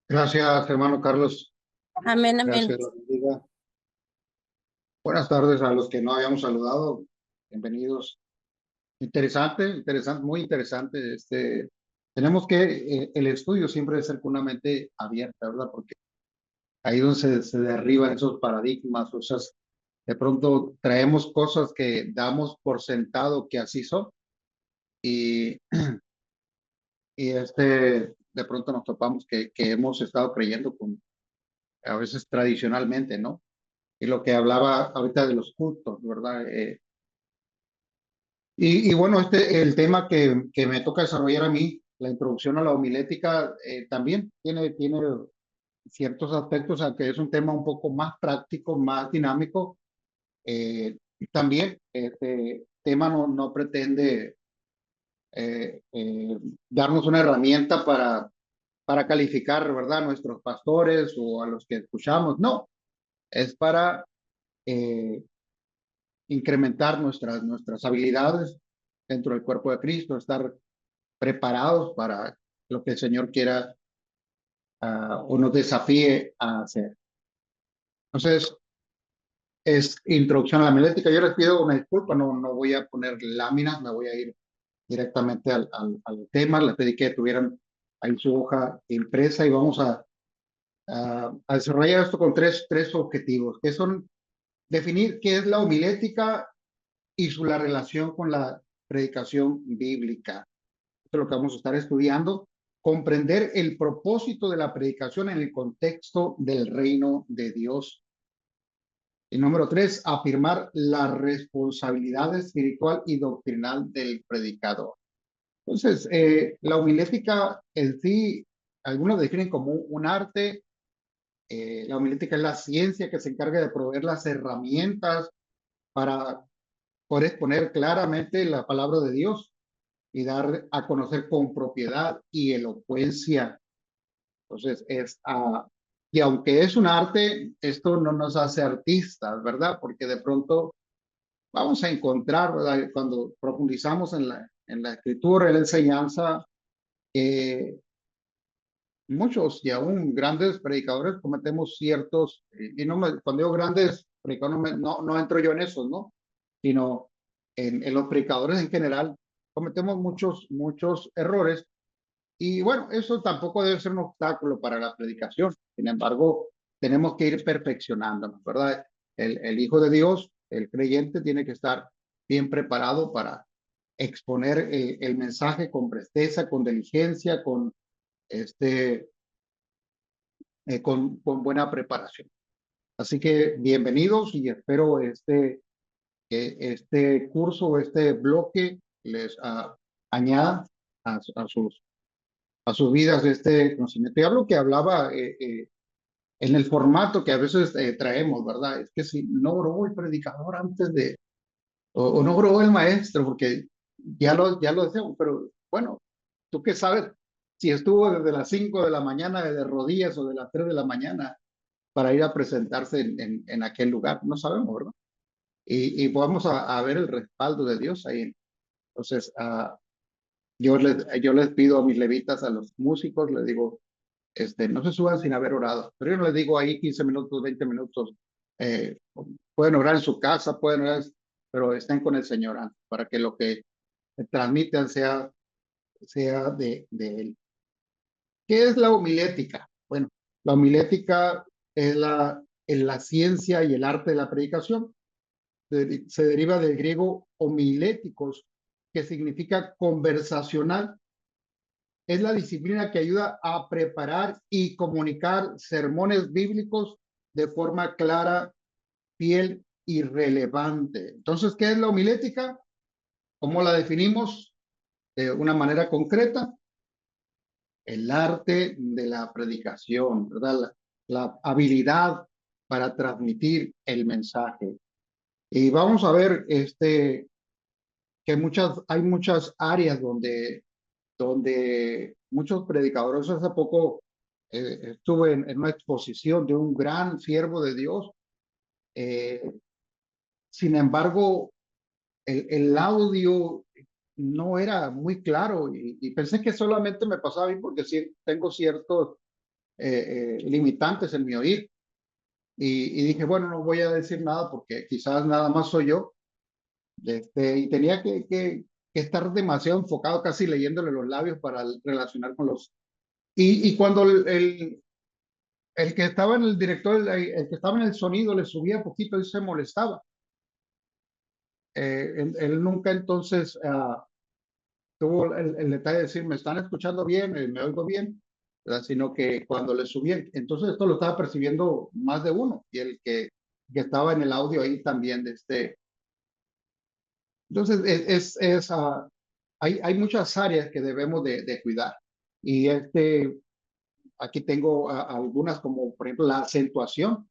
Gracias, hermano Carlos. Amén, amén. Gracias, Dios los bendiga. Buenas tardes a los que no habíamos saludado. Bienvenidos. Interesante, interesante, muy interesante. Tenemos que, el estudio siempre debe ser con una mente abierta, ¿verdad? Porque ahí es donde se derriban esos paradigmas, o sea, de pronto traemos cosas que damos por sentado que así son y, de pronto nos topamos que hemos estado creyendo con, a veces tradicionalmente, ¿no? Y lo que hablaba ahorita de los cultos, ¿verdad? Y bueno, el tema que me toca desarrollar a mí, la introducción a la homilética, también tiene ciertos aspectos, aunque es un tema un poco más práctico, más dinámico. Y también este tema no pretende darnos una herramienta para calificar, ¿verdad?, a nuestros pastores o a los que escuchamos. No, es para eh, incrementar nuestras habilidades dentro del cuerpo de Cristo, estar preparados para lo que el Señor quiera o nos desafíe a hacer. Entonces, es introducción a la milética. Yo les pido una disculpa, no voy a poner láminas, me voy a ir directamente al tema. Les pedí que tuvieran ahí su hoja impresa y vamos a desarrollar esto con tres objetivos, que son definir qué es la homilética y la relación con la predicación bíblica. Esto es lo que vamos a estar estudiando. Comprender el propósito de la predicación en el contexto del reino de Dios. Y número tres, afirmar la responsabilidad espiritual y doctrinal del predicador. Entonces, la homilética en sí, algunos definen como un arte. La homilética es la ciencia que se encarga de proveer las herramientas para poder exponer claramente la palabra de Dios y dar a conocer con propiedad y elocuencia. Entonces, y aunque es un arte, esto no nos hace artistas, ¿verdad? Porque de pronto vamos a encontrar, ¿verdad?, cuando profundizamos en la escritura, en la enseñanza, muchos y aún grandes predicadores cometemos ciertos, y cuando digo grandes predicadores, no entro yo en eso, ¿no? Sino en los predicadores en general, cometemos muchos errores. Y bueno, eso tampoco debe ser un obstáculo para la predicación. Sin embargo, tenemos que ir perfeccionándonos, ¿verdad? El Hijo de Dios, el creyente, tiene que estar bien preparado para exponer el mensaje con presteza, con diligencia, este, con buena preparación. Así que bienvenidos y espero que este curso, este bloque les añada a sus vidas este conocimiento. Y hablo que hablaba en el formato que a veces traemos, ¿verdad? Es que si no oró el predicador antes o no oró el maestro, porque ya lo decíamos, pero bueno, ¿tú qué sabes si estuvo desde las 5 de la mañana de rodillas o de las 3 de la mañana para ir a presentarse en aquel lugar? No sabemos, ¿verdad? Y vamos a ver el respaldo de Dios ahí. Entonces, yo les pido a mis levitas, a los músicos, les digo, no se suban sin haber orado. Pero yo no les digo ahí 15 minutos, 20 minutos. eh, Pueden orar en su casa, pueden orar, pero estén con el Señor antes, para que lo que transmitan sea de Él. ¿Qué es la homilética? Bueno, la homilética es la ciencia y el arte de la predicación. Se deriva del griego homiléticos, que significa conversacional. Es la disciplina que ayuda a preparar y comunicar sermones bíblicos de forma clara, fiel y relevante. Entonces, ¿qué es la homilética? ¿Cómo la definimos? De una manera concreta, el arte de la predicación, ¿verdad? La habilidad para transmitir el mensaje. Y vamos a ver que hay muchas áreas donde muchos predicadores. Hace poco estuve en una exposición de un gran siervo de Dios. eh, Sin embargo, el audio no era muy claro y pensé que solamente me pasaba a mí porque sí tengo ciertos limitantes en mi oír. Y dije, bueno, no voy a decir nada porque quizás nada más soy yo. Y tenía que estar demasiado enfocado, casi leyéndole los labios para relacionar con los... Y cuando el que estaba en el director, el que estaba en el sonido, le subía poquito y se molestaba. Él nunca entonces tuvo el detalle de decir, me están escuchando bien, me oigo bien, ¿verdad? Sino que cuando le subí, entonces esto lo estaba percibiendo más de uno y el que estaba en el audio ahí también de este. Entonces, hay muchas áreas que debemos de cuidar. Y aquí tengo algunas, como por ejemplo la acentuación.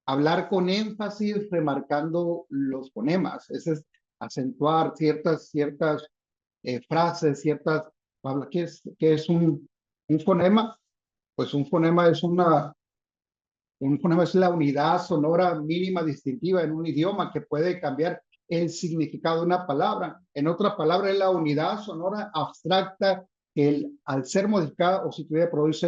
Hablar con énfasis, remarcando los fonemas. Ese es acentuar ciertas frases, ciertas palabras. ¿Qué es un fonema? Pues un fonema es la unidad sonora mínima distintiva en un idioma que puede cambiar el significado de una palabra. En otra palabra, es la unidad sonora abstracta que al ser modificada o sustituida produce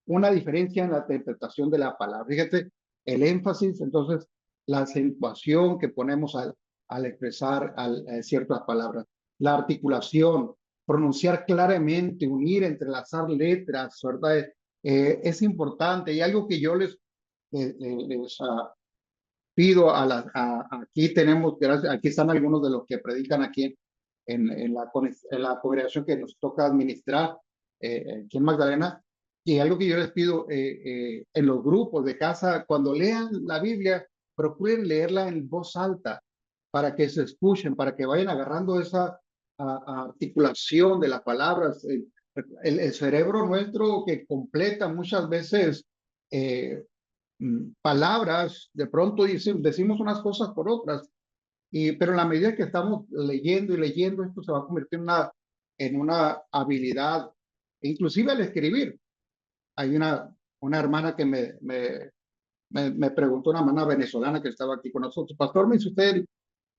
una diferencia en la interpretación de la palabra. Fíjate, el énfasis, entonces, la acentuación que ponemos al expresar ciertas palabras. La articulación, pronunciar claramente, unir, entrelazar letras, ¿verdad? Es importante y algo que yo les pido aquí tenemos, gracias, aquí están algunos de los que predican aquí en la congregación que nos toca administrar aquí en Magdalena, y algo que yo les pido en los grupos de casa, cuando lean la Biblia, procuren leerla en voz alta para que se escuchen, para que vayan agarrando esa articulación de las palabras. El cerebro nuestro que completa muchas veces palabras, de pronto decimos unas cosas por otras, pero en la medida que estamos leyendo y leyendo, esto se va a convertir en una habilidad, inclusive al escribir. Hay una hermana que me preguntó, una hermana venezolana que estaba aquí con nosotros, pastor, me dice usted,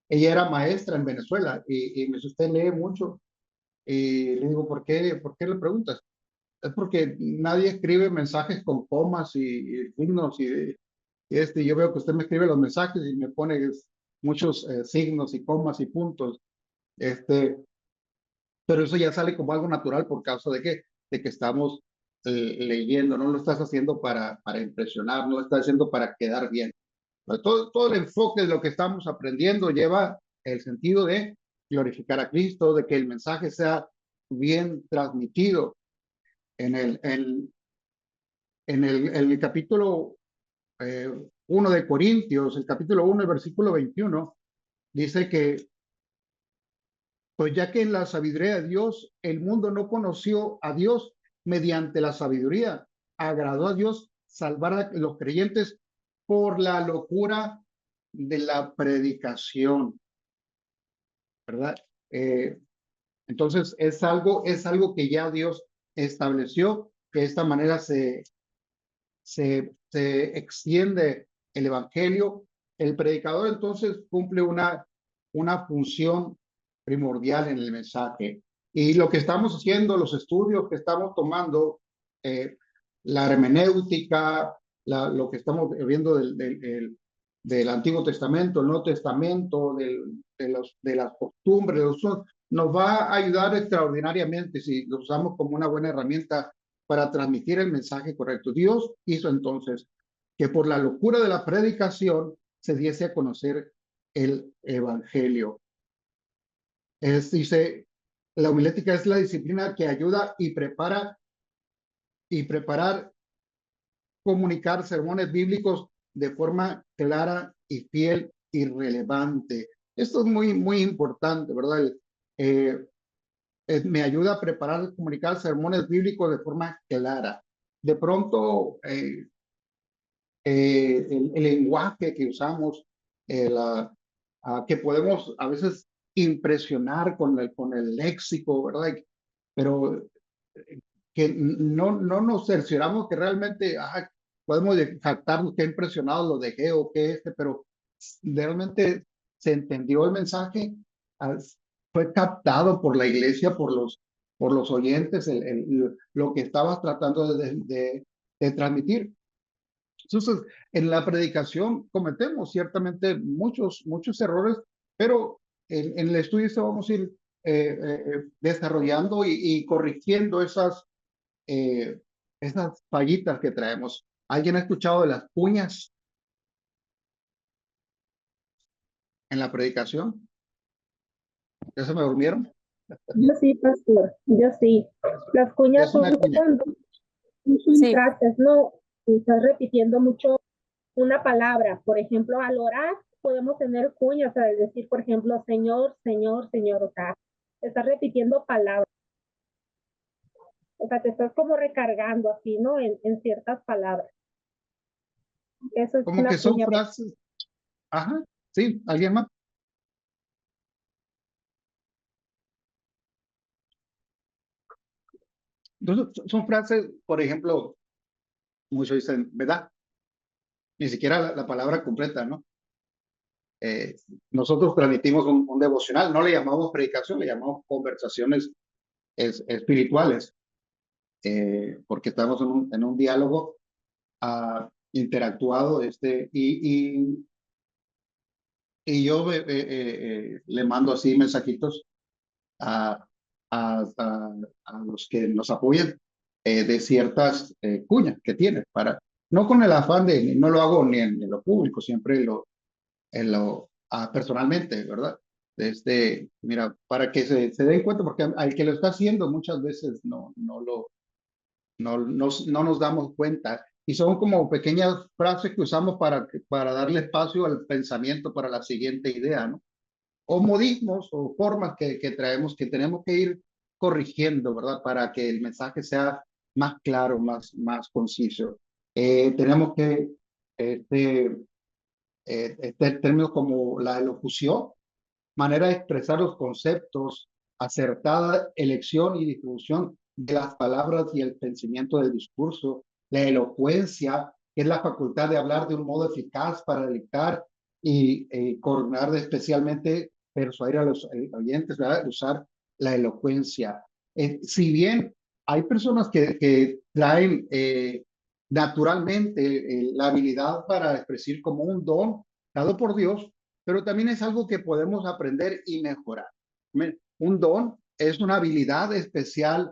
ella era maestra en Venezuela y me dice, usted lee mucho. Y le digo, ¿por qué le preguntas? Es porque nadie escribe mensajes con comas y signos yo veo que usted me escribe los mensajes y me pone muchos signos y comas y puntos. Este, pero eso ya sale como algo natural por causa de que estamos leyendo, no lo estás haciendo para impresionar, no lo estás haciendo para quedar bien. Pero todo el enfoque de lo que estamos aprendiendo lleva el sentido de glorificar a Cristo, de que el mensaje sea bien transmitido. En el capítulo 1 de Corintios, el capítulo 1, el versículo 21, dice que, pues ya que en la sabiduría de Dios, el mundo no conoció a Dios mediante la sabiduría, agradó a Dios salvar a los creyentes por la locura de la predicación, ¿verdad? Eh, entonces es algo que ya Dios estableció, que de esta manera se extiende el evangelio. El predicador entonces cumple una función primordial en el mensaje. Y lo que estamos haciendo, los estudios que estamos tomando, la hermenéutica, lo que estamos viendo del Antiguo Testamento, el Nuevo Testamento, de las costumbres, nos va a ayudar extraordinariamente si lo usamos como una buena herramienta para transmitir el mensaje correcto. Dios hizo entonces que por la locura de la predicación se diese a conocer el evangelio. Dice, la homilética es la disciplina que ayuda y preparar, comunicar sermones bíblicos de forma clara y fiel y relevante. Esto es muy importante, ¿verdad? Eh, me ayuda a preparar, comunicar sermones bíblicos de forma clara. De pronto, el lenguaje que usamos, que podemos a veces impresionar con el léxico, ¿verdad? Pero que no nos cercioramos que realmente podemos jactarnos que impresionados lo dejé o que pero realmente se entendió el mensaje, ah, fue captado por la iglesia, por los oyentes, lo que estabas tratando de transmitir. Entonces, en la predicación cometemos ciertamente muchos errores, pero en el estudio este vamos a ir desarrollando y corrigiendo esas fallitas que traemos. ¿Alguien ha escuchado de las cuñas en la predicación? ¿Ya se me durmieron? Yo sí, pastor, yo sí. Las ¿Qué cuñas es son una cuña? cuando muchas Sí, frases, ¿no? Estás repitiendo mucho una palabra. Por ejemplo, al orar podemos tener cuñas, al decir, por ejemplo, Señor, Señor, Señor. O sea, estás repitiendo palabras. O sea, te estás como recargando así, ¿no? En ciertas palabras. Eso es Como una que son cuña. frases. Ajá, sí, ¿alguien más? Entonces, son frases, por ejemplo, muchos dicen, ¿verdad? Ni siquiera la palabra completa, ¿no? Eh, Nosotros transmitimos un devocional, no le llamamos predicación, le llamamos conversaciones espirituales, porque estamos en un diálogo interactuado, y yo le mando así mensajitos a, a los que nos apoyan de ciertas cuñas que tienen, no con el afán de, no lo hago ni en lo público, siempre personalmente, ¿verdad? Mira, para que se den cuenta, porque al que lo está haciendo muchas veces no nos damos cuenta. Y son como pequeñas frases que usamos para darle espacio al pensamiento para la siguiente idea, ¿no? O modismos o formas que traemos que tenemos que ir corrigiendo, ¿verdad? Para que el mensaje sea más claro, más conciso. Tenemos que, este, términos como la elocución, manera de expresar los conceptos, acertada elección y distribución de las palabras y el pensamiento del discurso, la elocuencia, que es la facultad de hablar de un modo eficaz para dictar y coordinar especialmente, persuadir a los oyentes, ¿verdad? Usar la elocuencia. Si bien hay personas que traen naturalmente la habilidad para expresar como un don dado por Dios, pero también es algo que podemos aprender y mejorar. Un don es una habilidad especial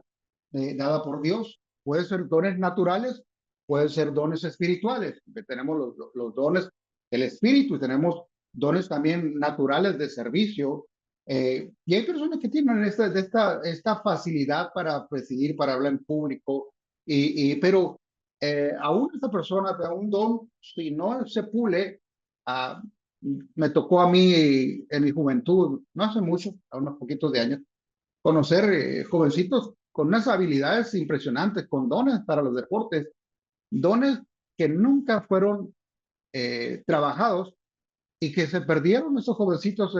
dada por Dios. Puede ser dones naturales, puede ser dones espirituales. Tenemos los dones del espíritu y tenemos dones también naturales de servicio. Y hay personas que tienen esta facilidad para presidir, para hablar en público, pero aún esta persona, un don, si no se pule, uh, me tocó a mí en mi juventud, no hace mucho, a unos poquitos de años, conocer jovencitos con unas habilidades impresionantes, con dones para los deportes, dones que nunca fueron trabajados y que se perdieron esos jovencitos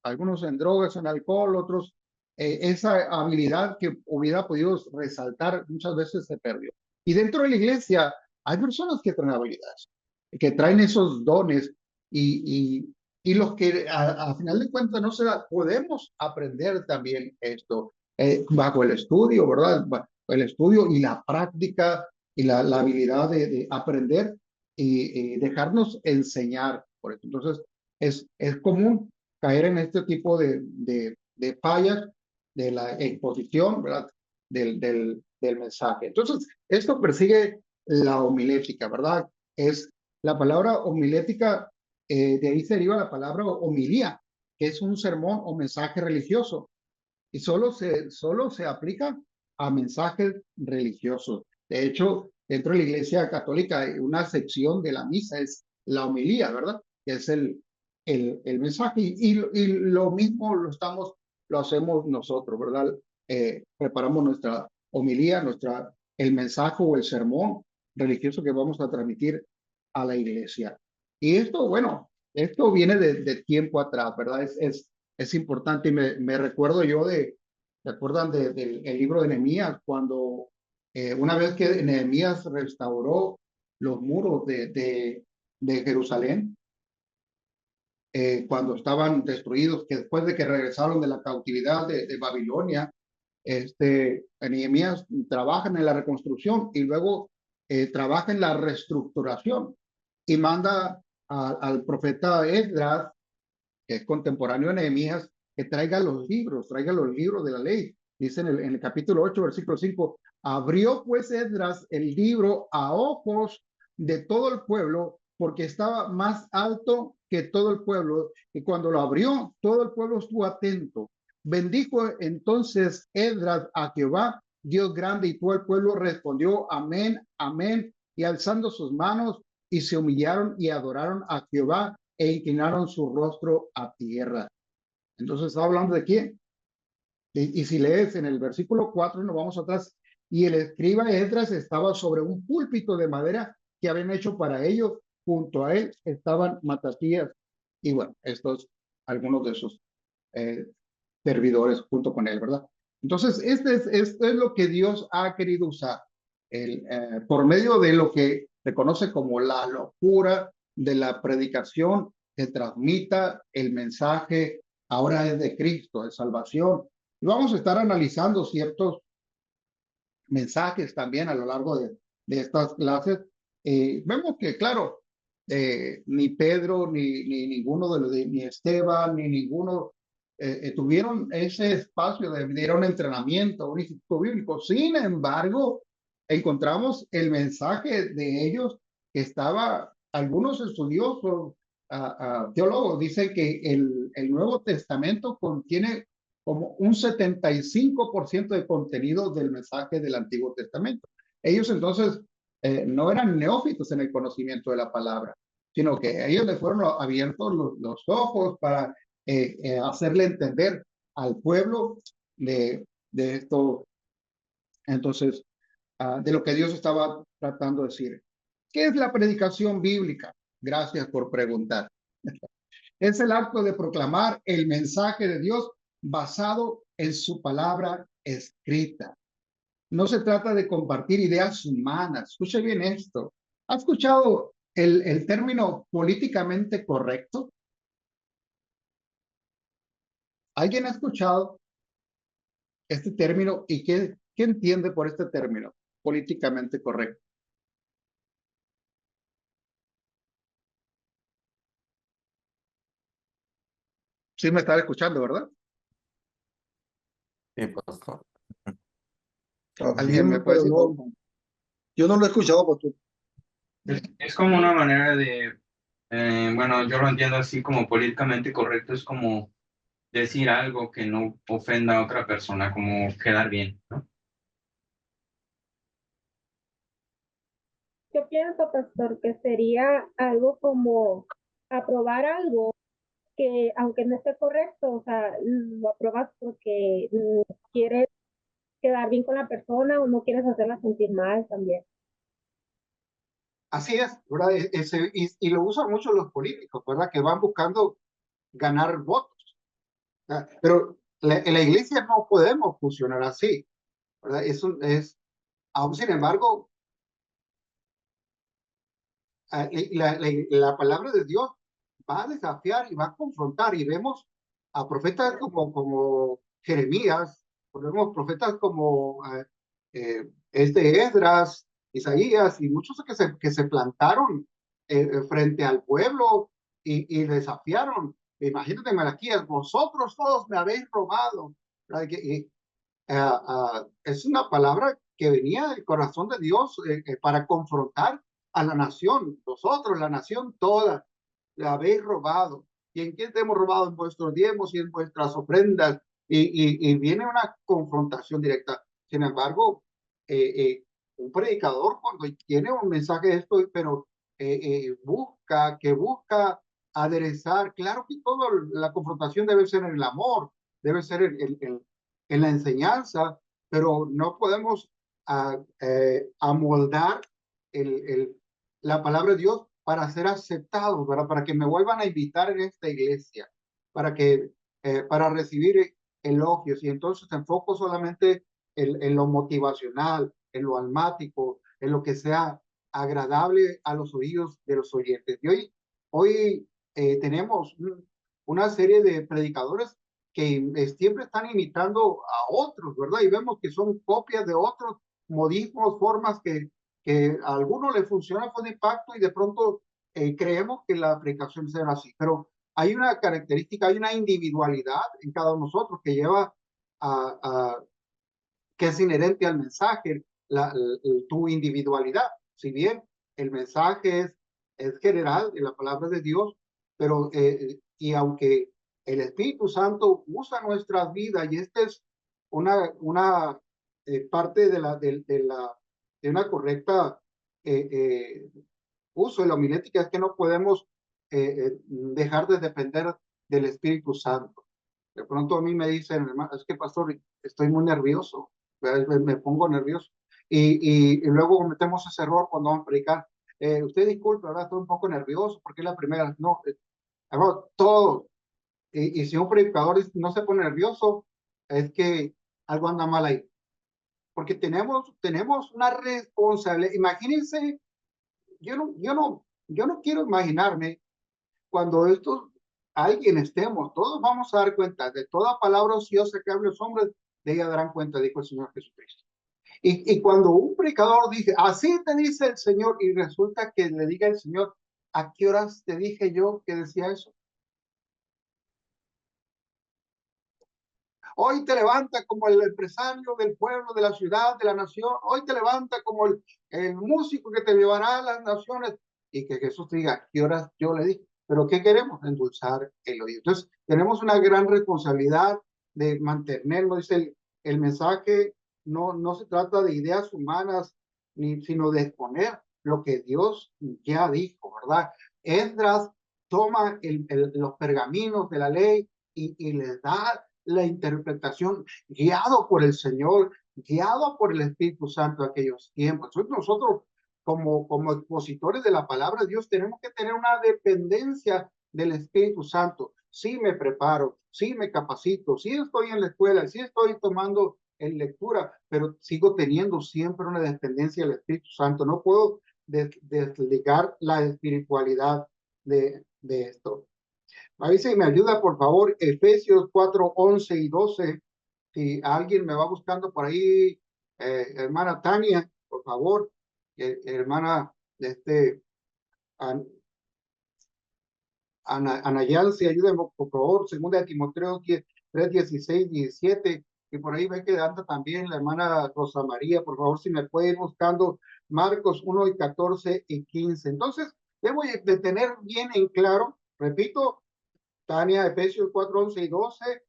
algunos en drogas, en alcohol, otros, esa habilidad que hubiera podido resaltar muchas veces se perdió. Y dentro de la iglesia hay personas que traen habilidades, que traen esos dones y los que a final de cuentas no se da, podemos aprender también esto bajo el estudio, ¿verdad? Bajo el estudio y la práctica y la habilidad de aprender y dejarnos enseñar por eso. Entonces, es común caer en este tipo de fallas de la exposición, ¿verdad? Del mensaje. Entonces, esto persigue la homilética, ¿verdad? Es la palabra homilética, de ahí se deriva la palabra homilía, que es un sermón o mensaje religioso y solo se aplica a mensajes religiosos. De hecho, dentro de la Iglesia Católica hay una sección de la misa, es la homilía, ¿verdad? Que es el mensaje. Y lo mismo lo hacemos nosotros, ¿verdad? Preparamos nuestra homilía, el mensaje o el sermón religioso que vamos a transmitir a la iglesia. Y esto, bueno, esto viene de tiempo atrás, ¿verdad? Es importante y me recuerdo yo ¿se acuerdan del el libro de Nehemías? Cuando una vez que Nehemías restauró los muros de Jerusalén, cuando estaban destruidos, que después de que regresaron de la cautividad de Babilonia, Nehemías trabajan en la reconstrucción y luego trabaja en la reestructuración y manda al profeta Esdras, que es contemporáneo de Nehemías, que traiga los libros de la ley. Dice en el capítulo 8, versículo 5, abrió pues Esdras el libro a ojos de todo el pueblo, porque estaba más alto que todo el pueblo, y cuando lo abrió, todo el pueblo estuvo atento. Bendijo entonces Esdras a Jehová, Dios grande, y todo el pueblo respondió, amén, amén, y alzando sus manos, y se humillaron y adoraron a Jehová, e inclinaron su rostro a tierra. Entonces está hablando de quién. Y si lees en el versículo 4, nos vamos atrás, y el escriba Esdras estaba sobre un púlpito de madera que habían hecho para ellos. Junto a él estaban Matatías y bueno, estos, algunos de sus eh, servidores junto con él, ¿verdad? Entonces, esto es lo que Dios ha querido usar por medio de lo que se conoce como la locura de la predicación, que transmita el mensaje ahora es de Cristo, de salvación. Y vamos a estar analizando ciertos mensajes también a lo largo de estas clases. Vemos que, claro, ni Pedro, ni ninguno de los, ni Esteban, ni ninguno tuvieron ese espacio de dieron entrenamiento, un instituto bíblico. Sin embargo, encontramos el mensaje de ellos que estaba, algunos estudiosos, teólogos, dicen que el Nuevo Testamento contiene como un 75% de contenido del mensaje del Antiguo Testamento. Ellos entonces no eran neófitos en el conocimiento de la palabra, sino que a ellos les fueron abiertos los ojos para hacerle entender al pueblo de esto, entonces, de lo que Dios estaba tratando de decir. ¿Qué es la predicación bíblica? Gracias por preguntar. Es el acto de proclamar el mensaje de Dios basado en su palabra escrita. No se trata de compartir ideas humanas. Escuche bien esto. ¿Ha escuchado el término políticamente correcto? ¿Alguien ha escuchado este término y qué entiende por este término políticamente correcto? Sí me estaba escuchando, ¿verdad? Sí, pastor. ¿Alguien me puede decir? No, yo no lo he escuchado, pastor. Es como una manera de, bueno, yo lo entiendo así como políticamente correcto, es como decir algo que no ofenda a otra persona, como quedar bien, ¿no? Yo pienso, pastor, que sería algo como aprobar algo que, aunque no esté correcto, o sea, lo apruebas porque quieres quedar bien con la persona o no quieres hacerla sentir mal también. Así es, ¿verdad? Y lo usan mucho los políticos, ¿verdad? Que van buscando ganar votos. Pero en la iglesia no podemos funcionar así, ¿verdad? Aún sin embargo, la palabra de Dios va a desafiar y va a confrontar, y vemos a profetas como Jeremías, vemos profetas como Esdras, Isaías, y muchos que se plantaron frente al pueblo y desafiaron. Imagínate, Malaquías, vosotros todos me habéis robado. Es una palabra que venía del corazón de Dios para confrontar a la nación. Vosotros, la nación toda, la habéis robado. ¿Y en quién te hemos robado? En vuestros diezmos y en vuestras ofrendas. Y viene una confrontación directa. Sin embargo, un predicador cuando tiene un mensaje de esto, pero busca aderezar, claro que toda la confrontación debe ser en el amor, debe ser en la enseñanza, pero no podemos amoldar la palabra de Dios para ser aceptados, ¿verdad? Para que me vuelvan a invitar en esta iglesia, para recibir elogios. Y entonces enfoco solamente en lo motivacional, en lo almático, en lo que sea agradable a los oídos de los oyentes. Y hoy tenemos una serie de predicadores que siempre están imitando a otros, ¿verdad? Y vemos que son copias de otros modismos, formas que a algunos le funciona con impacto y de pronto creemos que la predicación será así, pero hay una característica, hay una individualidad en cada uno de nosotros que lleva que es inherente al mensaje, tu individualidad. Si bien el mensaje es general de la palabra de Dios, pero y aunque el Espíritu Santo usa nuestras vidas, y esta es una parte de una correcta uso de la homilética, es que no podemos dejar de depender del Espíritu Santo. De pronto a mí me dicen, hermano, es que pastor, estoy muy nervioso, me pongo nervioso. Y luego cometemos ese error cuando vamos a predicar. Usted disculpe, ¿verdad? Estoy un poco nervioso porque es la primera. No, hermano, todo. Y si un predicador no se pone nervioso, es que algo anda mal ahí. Porque tenemos una responsabilidad. Imagínense, yo no quiero imaginarme cuando alguien estemos, todos vamos a dar cuenta de toda palabra ociosa que hable los hombres, de ella darán cuenta, dijo el Señor Jesucristo. Y cuando un predicador dice, así te dice el Señor, y resulta que le diga el Señor, ¿a qué horas te dije yo que decía eso? Hoy te levanta como el empresario del pueblo, de la ciudad, de la nación. Hoy te levanta como el músico que te llevará a las naciones. Y que Jesús te diga, ¿qué horas yo le dije? Pero ¿qué queremos? Endulzar el oído. Entonces, tenemos una gran responsabilidad de mantenerlo. Dice el mensaje, no se trata de ideas humanas, sino de exponer lo que Dios ya dijo, ¿verdad? Esdras toma los pergaminos de la ley y les da la interpretación, guiado por el Señor, guiado por el Espíritu Santo de aquellos tiempos. Nosotros como expositores de la palabra de Dios tenemos que tener una dependencia del Espíritu Santo. Sí me preparo, sí me capacito, sí estoy en la escuela, sí estoy tomando en lectura, pero sigo teniendo siempre una dependencia del Espíritu Santo. No puedo desligar la espiritualidad de esto. A ver si me ayuda, por favor, Efesios 4, 11 y 12. Si alguien me va buscando por ahí, hermana Tania, por favor, hermana Ana Yancy, ayúdenme, por favor, segunda de Timoteo 3, 16, 17. Y por ahí ve que anda también la hermana Rosa María, por favor, si me puede ir buscando Marcos 1 y 14 y 15. Entonces, debo de tener bien en claro, repito, Tania, Efesios 4, 11 y 12,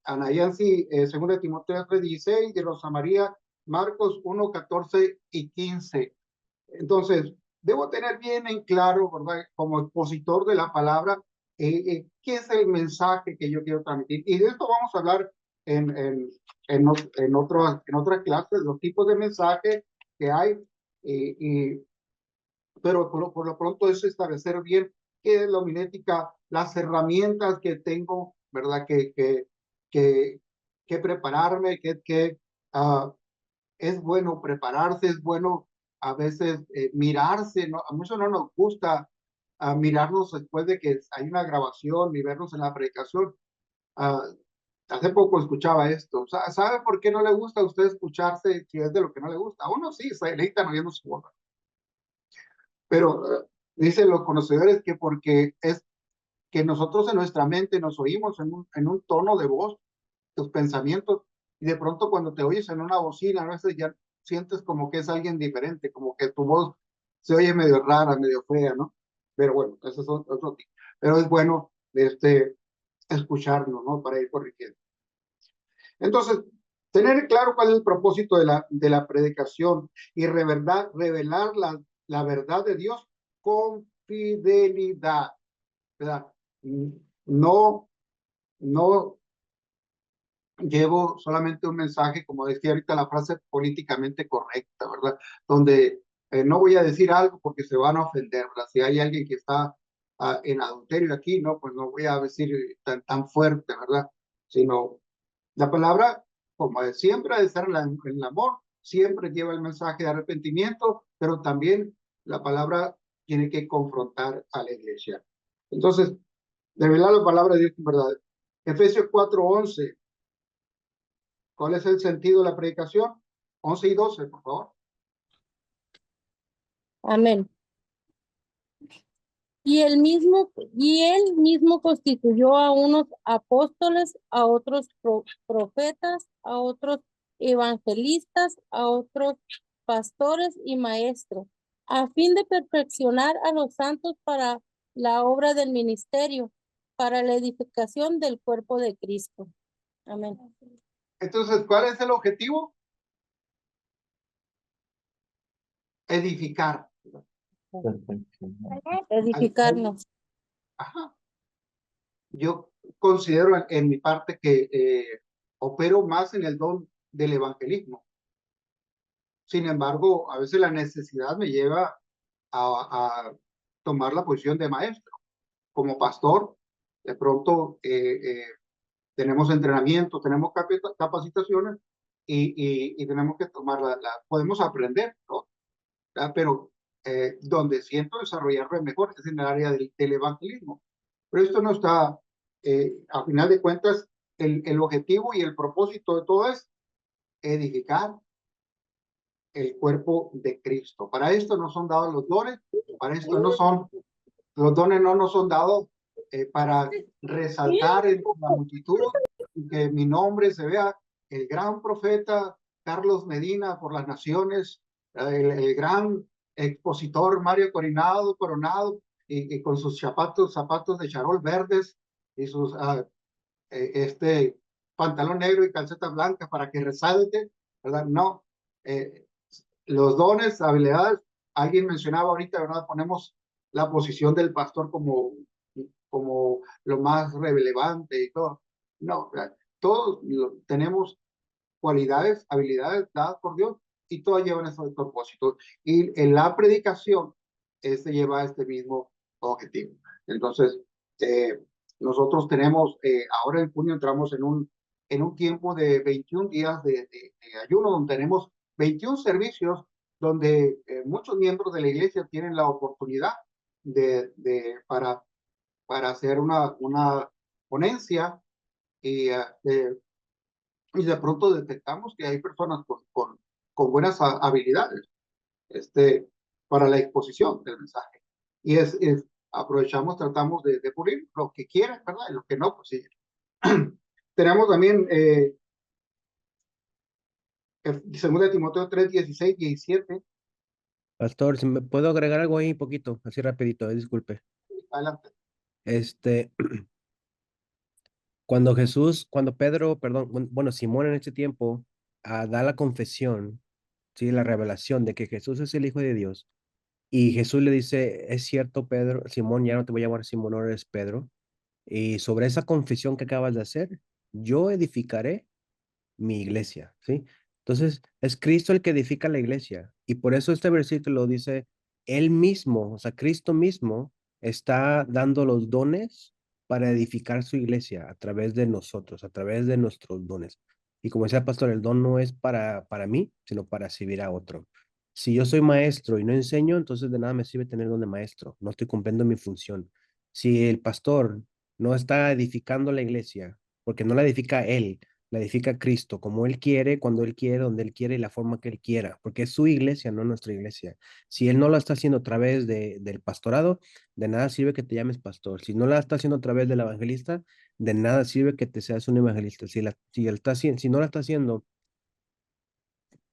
Ana Yancy, 2 Timoteo 3, 16, de Rosa María, Marcos 1, 14 y 15. Entonces, debo tener bien en claro, ¿verdad? Como expositor de la palabra, qué es el mensaje que yo quiero transmitir. Y de esto vamos a hablar en otra clase, los tipos de mensaje que hay, pero por lo pronto es establecer bien qué es la homilética, las herramientas que tengo, ¿verdad? Que prepararme, es bueno prepararse, es bueno a veces mirarse, ¿no? A muchos no nos gusta mirarnos después de que hay una grabación y vernos en la predicación. Hace poco escuchaba esto. ¿Sabe por qué no le gusta a usted escucharse si es de lo que no le gusta? A uno sí, se necesita viendo su boca. Pero dicen los conocedores que porque es que nosotros en nuestra mente nos oímos en un tono de voz, tus pensamientos, y de pronto cuando te oyes en una bocina, a veces ya sientes como que es alguien diferente, como que tu voz se oye medio rara, medio fea, ¿no? Pero bueno, eso es otro tipo. Pero es bueno escucharnos, ¿no? Para ir corrigiendo. Entonces, tener claro cuál es el propósito de la predicación y revelar la verdad de Dios con fidelidad, ¿verdad? No llevo solamente un mensaje, como decía ahorita la frase políticamente correcta, ¿verdad? Donde no voy a decir algo porque se van a ofender, ¿verdad? Si hay alguien que está en adulterio aquí, no, pues no voy a decir tan fuerte, ¿verdad? Sino la palabra, como siempre, ha de estar en el amor, siempre lleva el mensaje de arrepentimiento, pero también la palabra tiene que confrontar a la iglesia. Entonces, revelar la palabra de Dios en verdad. Efesios 4, 11. ¿Cuál es el sentido de la predicación? 11 y 12, por favor. Amén. Y él mismo constituyó a unos apóstoles, a otros profetas, a otros evangelistas, a otros pastores y maestros, a fin de perfeccionar a los santos para la obra del ministerio, para la edificación del cuerpo de Cristo. Amén. Entonces, ¿cuál es el objetivo? Edificar. Edificarnos. Ajá. Yo considero en mi parte que opero más en el don del evangelismo. Sin embargo, a veces la necesidad me lleva a tomar la posición de maestro. Como pastor, de pronto tenemos entrenamiento, tenemos capacitaciones y tenemos que tomarla, podemos aprender, ¿no? Pero donde siento desarrollarme mejor es en el área del evangelismo. Pero esto no está, a final de cuentas, el objetivo y el propósito de todo es edificar el cuerpo de Cristo. Para esto no son dados los dones, para esto no son, los dones no nos son dados para resaltar en la multitud y que mi nombre se vea. El gran profeta Carlos Medina por las naciones, el gran expositor Mario Coronado y con sus zapatos de charol verdes y sus pantalón negro y calceta blanca para que resalte, ¿verdad? No, los dones, habilidades, alguien mencionaba ahorita, ¿verdad? Ponemos la posición del pastor como lo más relevante y todo. No, todos tenemos cualidades, habilidades dadas por Dios y todas llevan ese propósito. Y en la predicación, se lleva este mismo objetivo. Entonces, nosotros tenemos, ahora en junio entramos en un tiempo de 21 días de ayuno, donde tenemos 21 servicios, donde muchos miembros de la iglesia tienen la oportunidad para hacer una ponencia y de pronto detectamos que hay personas con buenas habilidades para la exposición del mensaje. Y aprovechamos, tratamos de pulir lo que quieran, ¿verdad? Y lo que no, pues sí. Tenemos también 2 Timoteo 3, 16, 17. Pastor, si me puedo agregar algo ahí poquito, así rapidito, disculpe. Adelante. Cuando Pedro, perdón, bueno, Simón en ese tiempo da la confesión, sí, la revelación de que Jesús es el Hijo de Dios, y Jesús le dice, es cierto, Pedro, Simón, ya no te voy a llamar Simón, ahora eres Pedro, y sobre esa confesión que acabas de hacer, yo edificaré mi iglesia, ¿sí? Entonces, es Cristo el que edifica la iglesia, y por eso este versículo dice, Él mismo, o sea, Cristo mismo está dando los dones para edificar su iglesia a través de nosotros, a través de nuestros dones. Y como decía el pastor, el don no es para mí, sino para servir a otro. Si yo soy maestro y no enseño, entonces de nada me sirve tener don de maestro, no estoy cumpliendo mi función. Si el pastor no está edificando la iglesia, porque no la edifica él, la edifica Cristo, como Él quiere, cuando Él quiere, donde Él quiere y la forma que Él quiera, porque es su iglesia, no nuestra iglesia. Si Él no la está haciendo a través del pastorado, de nada sirve que te llames pastor. Si no la está haciendo a través del evangelista, de nada sirve que te seas un evangelista. Si no la está haciendo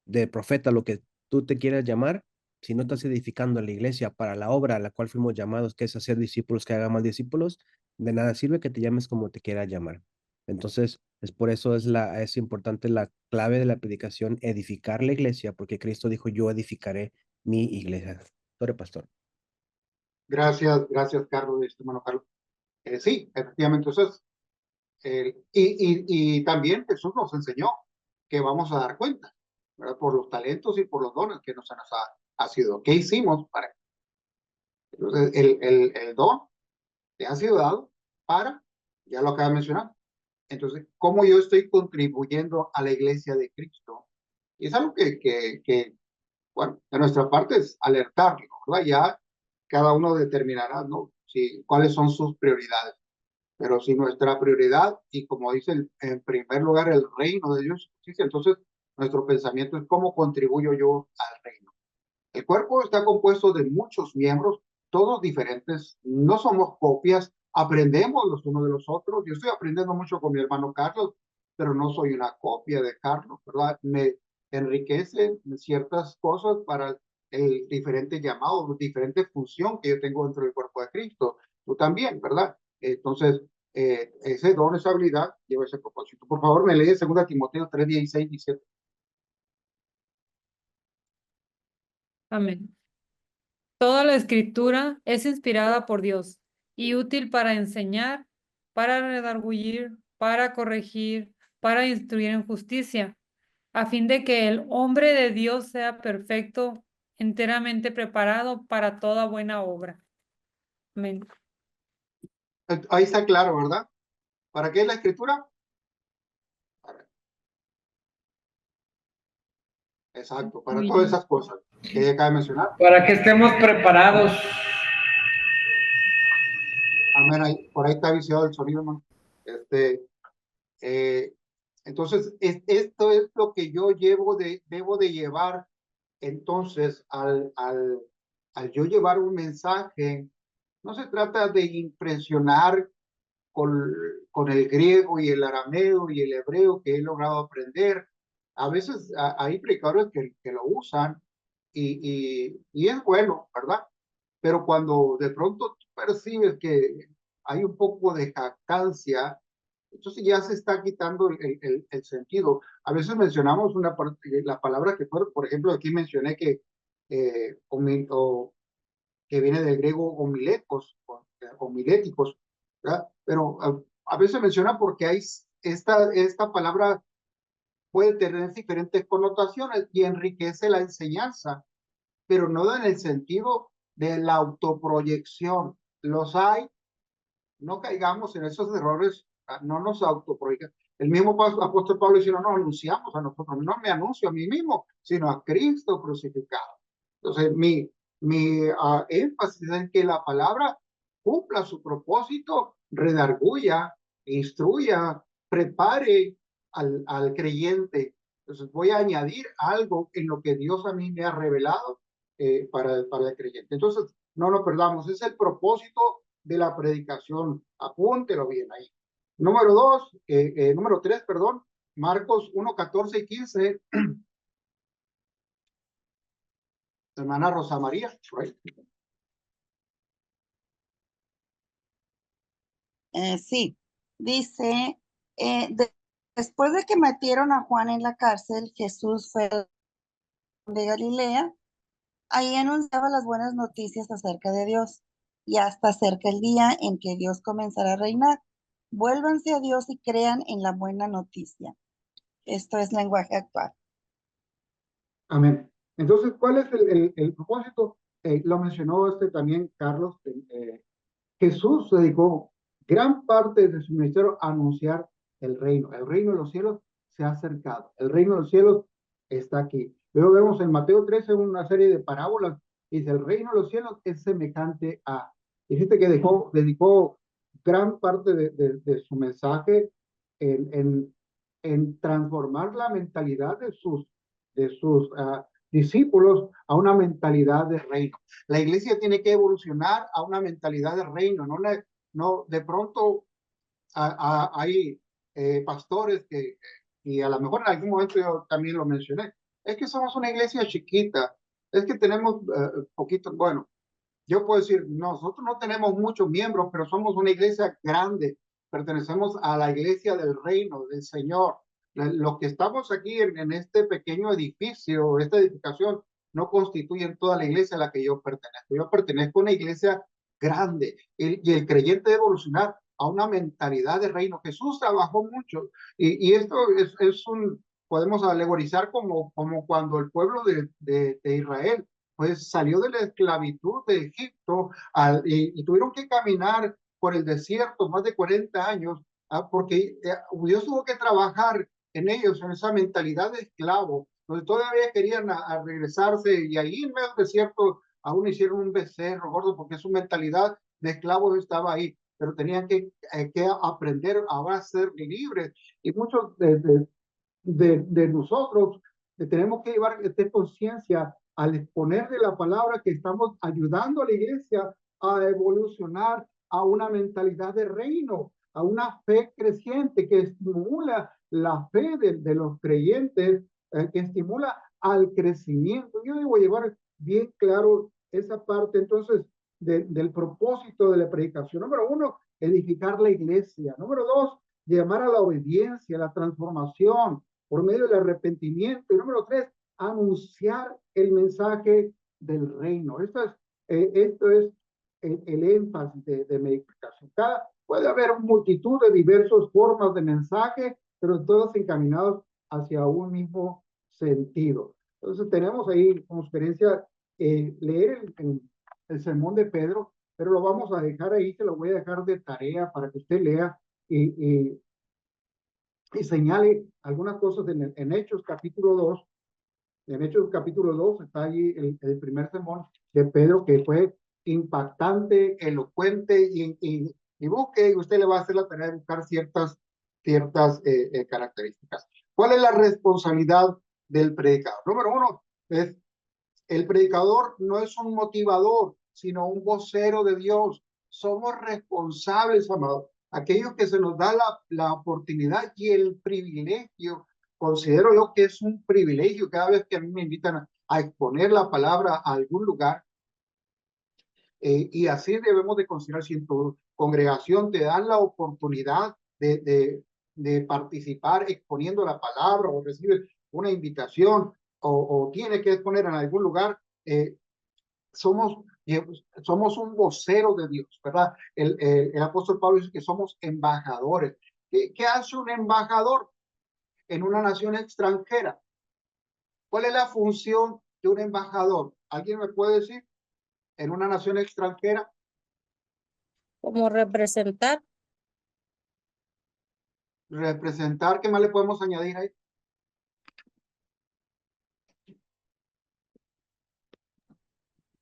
de profeta, lo que tú te quieras llamar, si no estás edificando la iglesia para la obra a la cual fuimos llamados, que es hacer discípulos que hagan más discípulos, de nada sirve que te llames como te quieras llamar. Entonces, es por eso es importante la clave de la predicación, edificar la iglesia, porque Cristo dijo, yo edificaré mi iglesia. Sorry, pastor. Gracias, Carlos, hermano Carlos. Sí, efectivamente, entonces, y también Jesús nos enseñó que vamos a dar cuenta, ¿verdad? Por los talentos y por los dones que nos ha sido. ¿Qué hicimos para? Entonces, el don te ha sido dado para, ya lo acabo de mencionar. Entonces, ¿cómo yo estoy contribuyendo a la iglesia de Cristo? Y es algo que bueno, de nuestra parte es alertarlo, ¿verdad? Ya cada uno determinará, ¿no? Cuáles son sus prioridades. Pero si nuestra prioridad, y como dice en primer lugar el reino de Dios, entonces nuestro pensamiento es cómo contribuyo yo al reino. El cuerpo está compuesto de muchos miembros, todos diferentes, no somos copias, aprendemos los unos de los otros. Yo estoy aprendiendo mucho con mi hermano Carlos, pero no soy una copia de Carlos, ¿verdad? Me enriquecen ciertas cosas para el diferente llamado, diferente función que yo tengo dentro del cuerpo de Cristo. Tú también, ¿verdad? Entonces, ese don, esa habilidad, lleva ese propósito. Por favor, me lee 2 Timoteo 3, 16, 17. Amén. Toda la escritura es inspirada por Dios y útil para enseñar, para redarguir, para corregir, para instruir en justicia, a fin de que el hombre de Dios sea perfecto, enteramente preparado para toda buena obra. Amén. Ahí está claro, ¿verdad? ¿Para qué es la escritura? Exacto, para Muy todas bien. esas cosas que acaba de mencionar. Para que estemos preparados. Amén, ahí, por ahí está viciado el sonido, hermano. Entonces, esto es lo que yo debo de llevar, entonces, al yo llevar un mensaje. No se trata de impresionar con el griego y el arameo y el hebreo que he logrado aprender. A veces hay predicadores que lo usan y es bueno, ¿verdad? Pero cuando de pronto tú percibes que hay un poco de jactancia, entonces ya se está quitando el sentido. A veces mencionamos una parte, la palabra que fue, por ejemplo, aquí mencioné que que viene del griego homiléticos, ¿verdad? Pero a veces menciona porque hay esta palabra puede tener diferentes connotaciones y enriquece la enseñanza, pero no en el sentido de la autoproyección. Los hay, no caigamos en esos errores, no nos autoproyectamos. El mismo apóstol Pablo dice, no nos anunciamos a nosotros, no me anuncio a mí mismo, sino a Cristo crucificado. Entonces, mi énfasis es en que la palabra cumpla su propósito, redarguya, instruya, prepare al creyente. Entonces, voy a añadir algo en lo que Dios a mí me ha revelado para el creyente. Entonces, no lo perdamos, es el propósito de la predicación. Apúntelo bien ahí. Número 3, perdón, Marcos 1, 14 y 15. Hermana Rosa María, right? Sí, dice, después de que metieron a Juan en la cárcel, Jesús fue de Galilea, ahí anunciaba las buenas noticias acerca de Dios y hasta acerca el día en que Dios comenzará a reinar. Vuélvanse a Dios y crean en la buena noticia. Esto es lenguaje actual. Amén. Entonces, ¿cuál es el propósito? Lo mencionó también Carlos. Jesús se dedicó gran parte de su ministerio a anunciar el reino. El reino de los cielos se ha acercado. El reino de los cielos está aquí. Luego vemos en Mateo 13 una serie de parábolas. Dice, el reino de los cielos es semejante a. Y fíjate que dedicó gran parte de su mensaje en transformar la mentalidad de sus discípulos a una mentalidad de reino. La iglesia tiene que evolucionar a una mentalidad de reino, no de pronto hay pastores y a lo mejor en algún momento yo también lo mencioné, es que somos una iglesia chiquita, es que tenemos poquitos, bueno, yo puedo decir, nosotros no tenemos muchos miembros, pero somos una iglesia grande, pertenecemos a la iglesia del reino, del Señor. Los que estamos aquí en este pequeño edificio, esta edificación, no constituyen toda la iglesia a la que yo pertenezco. Yo pertenezco a una iglesia grande y el creyente debe evolucionar a una mentalidad de reino. Jesús trabajó mucho y esto podemos alegorizar como cuando el pueblo de Israel pues salió de la esclavitud de Egipto y tuvieron que caminar por el desierto más de 40 años porque Dios tuvo que trabajar en ellos, en esa mentalidad de esclavo, donde todavía querían a regresarse y ahí en medio del desierto aún hicieron un becerro gordo porque su mentalidad de esclavo estaba ahí, pero tenían que aprender ahora a ser libres y muchos de nosotros tenemos que llevar esta conciencia al exponer de la palabra que estamos ayudando a la iglesia a evolucionar a una mentalidad de reino, a una fe creciente que estimula la fe de los creyentes, que estimula al crecimiento. Yo debo llevar bien claro esa parte entonces del propósito de la predicación. Número uno, edificar la iglesia. Número dos, llamar a la obediencia, a la transformación por medio del arrepentimiento. Y número tres, anunciar el mensaje del reino. Esto es el énfasis de mi explicación. Puede haber multitud de diversas formas de mensaje, pero todos encaminados hacia un mismo sentido. Entonces tenemos ahí como sugerencia leer el sermón de Pedro, pero lo vamos a dejar ahí, se lo voy a dejar de tarea para que usted lea y señale algunas cosas en Hechos capítulo 2. En Hechos capítulo 2 está allí el primer sermón de Pedro, que fue impactante, elocuente, y busque, y usted le va a hacer la tarea de buscar ciertas características. ¿Cuál es la responsabilidad del predicador? Número uno, es el predicador no es un motivador, sino un vocero de Dios. Somos responsables, amados. Aquellos que se nos da la oportunidad y el privilegio, considero yo que es un privilegio cada vez que a mí me invitan a exponer la palabra a algún lugar. Y así debemos de considerar, si en tu congregación te dan la oportunidad de participar exponiendo la palabra, o recibes una invitación, o tiene que exponer en algún lugar, somos un vocero de Dios, ¿verdad? El apóstol Pablo dice que somos embajadores. ¿Qué hace un embajador en una nación extranjera? ¿Cuál es la función de un embajador? ¿Alguien me puede decir? En una nación extranjera. Como representar. Representar, ¿qué más le podemos añadir ahí?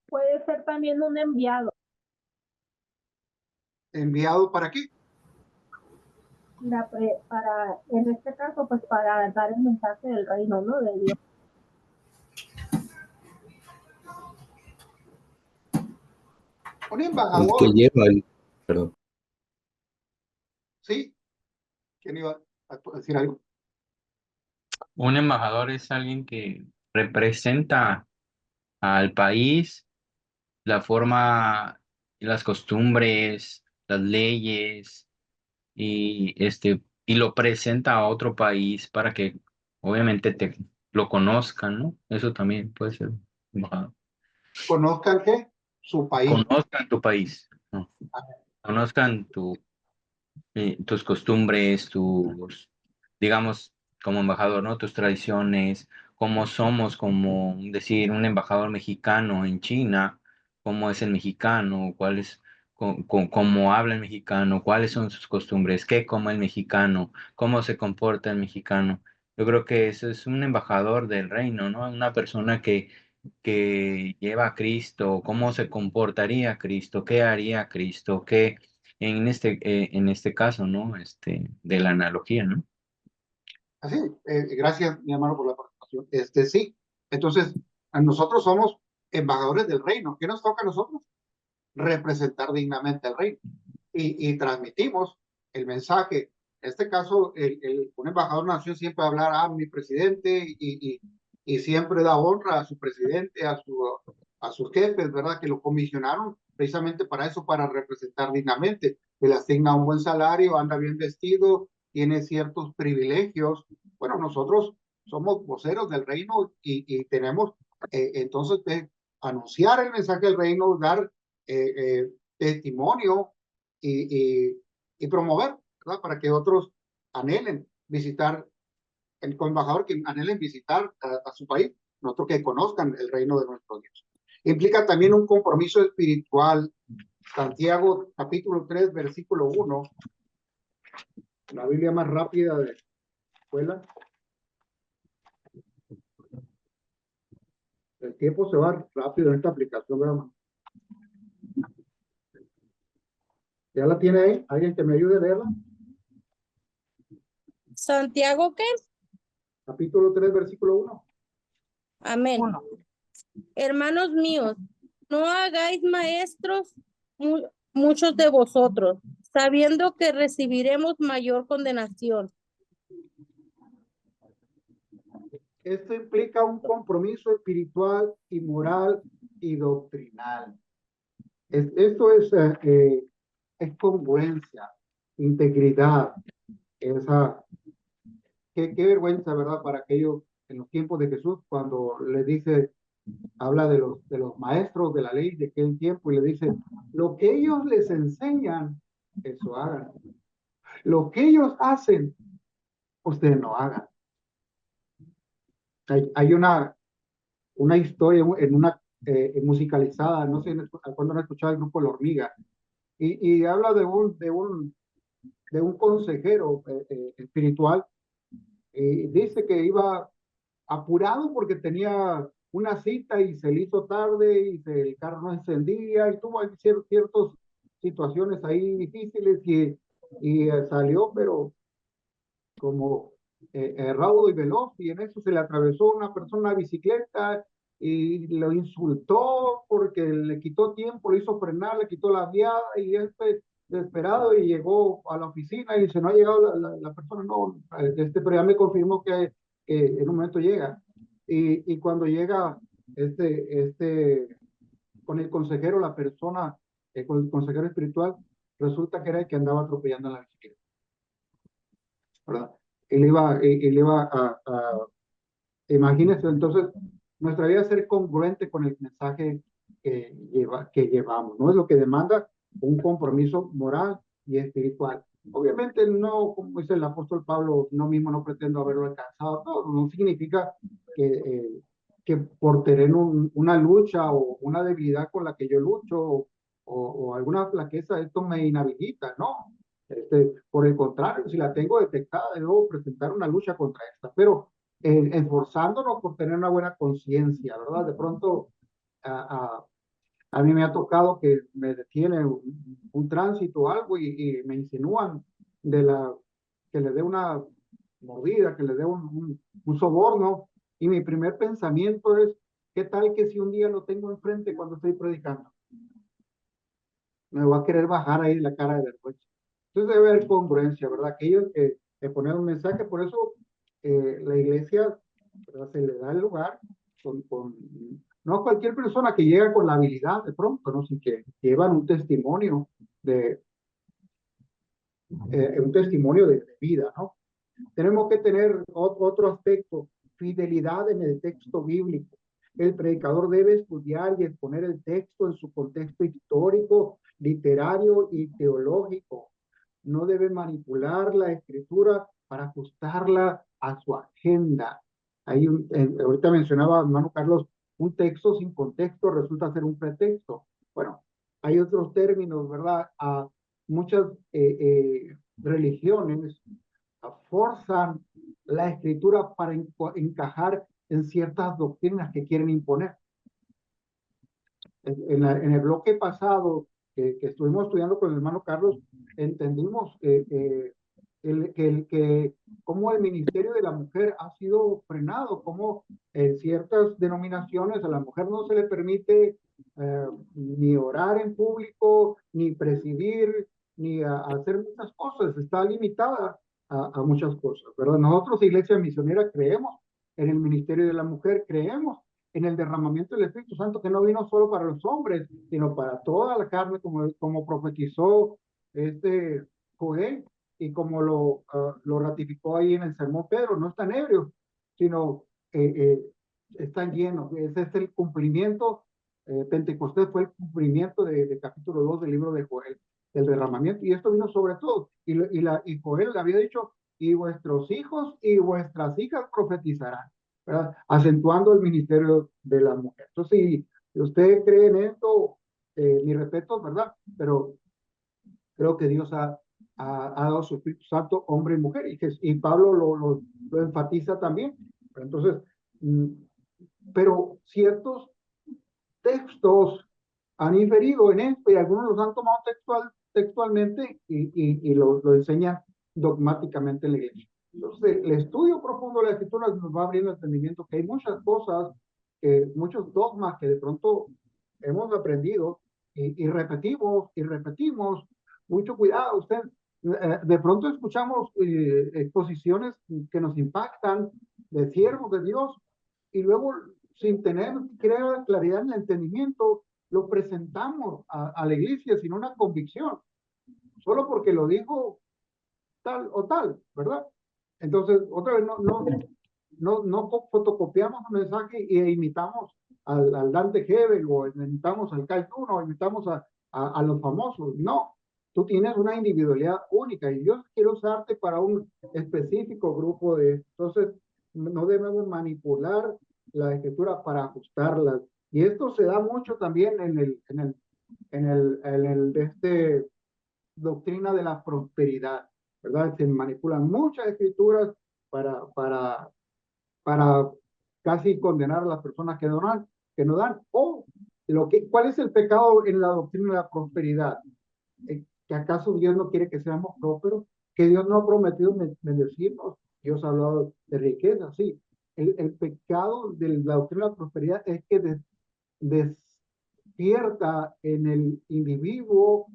Puede ser también un enviado. ¿Enviado para qué? En este caso, pues para dar el mensaje del reino, ¿no? De Dios. Un embajador. El que lleva el... Perdón. ¿Sí? ¿Quién iba a decir algo? Un embajador es alguien que representa al país, la forma, las costumbres, las leyes, y lo presenta a otro país para que obviamente lo conozcan, ¿no? Eso también puede ser embajador. ¿Conozcan qué? Su país. Conozcan tu país, ¿no? Conozcan tus costumbres, digamos, como embajador, ¿no? Tus tradiciones, cómo somos, como decir, un embajador mexicano en China, cómo es el mexicano, cómo habla el mexicano, cuáles son sus costumbres, qué come el mexicano, cómo se comporta el mexicano. Yo creo que eso es un embajador del reino, ¿no? Una persona que lleva a Cristo, cómo se comportaría Cristo, qué haría Cristo, qué en este caso, ¿no? De la analogía, ¿no? Así, gracias, mi hermano, por la participación. Sí, entonces, nosotros somos embajadores del reino. ¿Qué nos toca a nosotros? Representar dignamente al reino. Y transmitimos el mensaje. En este caso, un embajador de una nación siempre va a hablar a mi presidente y siempre da honra a su presidente, a sus jefes, ¿verdad? Que lo comisionaron precisamente para eso, para representar dignamente. Se le asigna un buen salario, anda bien vestido, tiene ciertos privilegios. Bueno, nosotros somos voceros del reino y tenemos entonces anunciar el mensaje del reino, dar testimonio y promover, ¿verdad? Para que otros anhelen visitar, el embajador que anhelen visitar a su país, nosotros que conozcan el reino de nuestro Dios. Implica también un compromiso espiritual. Santiago capítulo 3, versículo 1, la Biblia más rápida de la escuela. El tiempo se va rápido en esta aplicación, ¿verdad? ¿Ya la tiene ahí? ¿Alguien que me ayude a leerla? ¿Santiago qué? Capítulo 3, versículo 1. Amén. Hermanos míos, no hagáis maestros muchos de vosotros, sabiendo que recibiremos mayor condenación. Esto implica un compromiso espiritual y moral y doctrinal. Esto es congruencia, integridad. Qué vergüenza, ¿verdad? Para aquellos en los tiempos de Jesús, cuando le dice, habla de los maestros de la ley de aquel tiempo y le dice, lo que ellos les enseñan, eso hagan. Lo que ellos hacen, ustedes no hagan. Hay una historia en una musicalizada, no sé cuándo han escuchado el grupo La Hormiga, y habla de un consejero espiritual, y dice que iba apurado porque tenía una cita y se le hizo tarde y el carro no encendía y tuvo ciertas situaciones ahí difíciles y salió, pero como raudo y veloz, y en eso se le atravesó una persona en bicicleta y lo insultó porque le quitó tiempo, le hizo frenar, le quitó la viada y desesperado y llegó a la oficina y dice, no ha llegado la persona, no, pero ya me confirmó que en un momento llega. Y cuando llega con el consejero, la persona, con el consejero espiritual, resulta que era el que andaba atropellando en la bicicleta, ¿verdad? Él iba imagínense, entonces, nuestra vida es ser congruente con el mensaje que llevamos, ¿no? Es lo que demanda un compromiso moral y espiritual. Obviamente no, como dice el apóstol Pablo, no pretendo haberlo alcanzado todo, no significa que por tener una lucha o una debilidad con la que yo lucho o alguna flaqueza, esto me inhabilita, ¿no? Por el contrario, si la tengo detectada, debo presentar una lucha contra esta, pero esforzándonos por tener una buena conciencia, ¿verdad? De pronto, a mí me ha tocado que me detiene un tránsito o algo y me insinúan que le dé una mordida, que le dé un soborno, y mi primer pensamiento es, ¿qué tal que si un día lo tengo enfrente cuando estoy predicando? Me va a querer bajar ahí la cara de vergüenza. Entonces debe haber congruencia, ¿verdad? Aquellos que ponen un mensaje, por eso la iglesia, ¿verdad? Se le da el lugar no cualquier persona que llega con la habilidad de pronto, ¿no? Sin que llevan un testimonio de vida, ¿no? Tenemos que tener otro aspecto, fidelidad en el texto bíblico. El predicador debe estudiar y exponer el texto en su contexto histórico, literario y teológico. No debe manipular la escritura para ajustarla a su agenda. Ahorita mencionaba, hermano Carlos, un texto sin contexto resulta ser un pretexto. Bueno, hay otros términos, ¿verdad? Muchas religiones forzan la escritura para encajar en ciertas doctrinas que quieren imponer. En el bloque pasado que estuvimos estudiando con el hermano Carlos, entendimos cómo el ministerio de la mujer ha sido frenado, cómo en ciertas denominaciones a la mujer no se le permite ni orar en público, ni presidir, ni hacer muchas cosas, está limitada a muchas cosas, ¿verdad? Nosotros, Iglesia Misionera, creemos en el ministerio de la mujer, creemos en el derramamiento del Espíritu Santo, que no vino solo para los hombres, sino para toda la carne, como profetizó Joel, y como lo ratificó ahí en el sermón Pedro. No están ebrios, sino están llenos. Ese es el cumplimiento. Pentecostés fue el cumplimiento de capítulo 2 del libro de Joel, el derramamiento, y esto vino sobre todo. Y Joel le había dicho, y vuestros hijos y vuestras hijas profetizarán, ¿verdad? Acentuando el ministerio de la mujer. Entonces, si usted cree en esto, mi respeto, ¿verdad? Pero creo que Dios ha dado su Espíritu Santo, hombre y mujer, y Pablo lo enfatiza también. Entonces, pero ciertos textos han inferido en esto y algunos los han tomado textualmente y lo enseñan dogmáticamente en la iglesia. Entonces, el estudio profundo de la escritura nos va abriendo el entendimiento que hay muchas cosas muchos dogmas que de pronto hemos aprendido y repetimos y repetimos. Mucho cuidado, usted. De pronto escuchamos exposiciones que nos impactan de siervos de Dios y luego sin tener claridad en el entendimiento lo presentamos a la iglesia sin una convicción, solo porque lo dijo tal o tal, ¿verdad? Entonces, otra vez, no fotocopiamos un mensaje e imitamos al Dante Hebel o imitamos al Kai Tun o imitamos a los famosos. No, tú tienes una individualidad única y Dios quiere usarte para un específico grupo de... Entonces, no debemos manipular la escritura para ajustarla. Y esto se da mucho también en el doctrina de la prosperidad, ¿verdad? Se manipulan muchas escrituras para casi condenar a las personas que no dan. O ¿cuál es el pecado en la doctrina de la prosperidad? ¿Que acaso Dios no quiere que seamos prósperos? ¿Que Dios no ha prometido bendecirnos? Dios ha hablado de riqueza, sí. El pecado de la doctrina de la prosperidad es que despierta en el individuo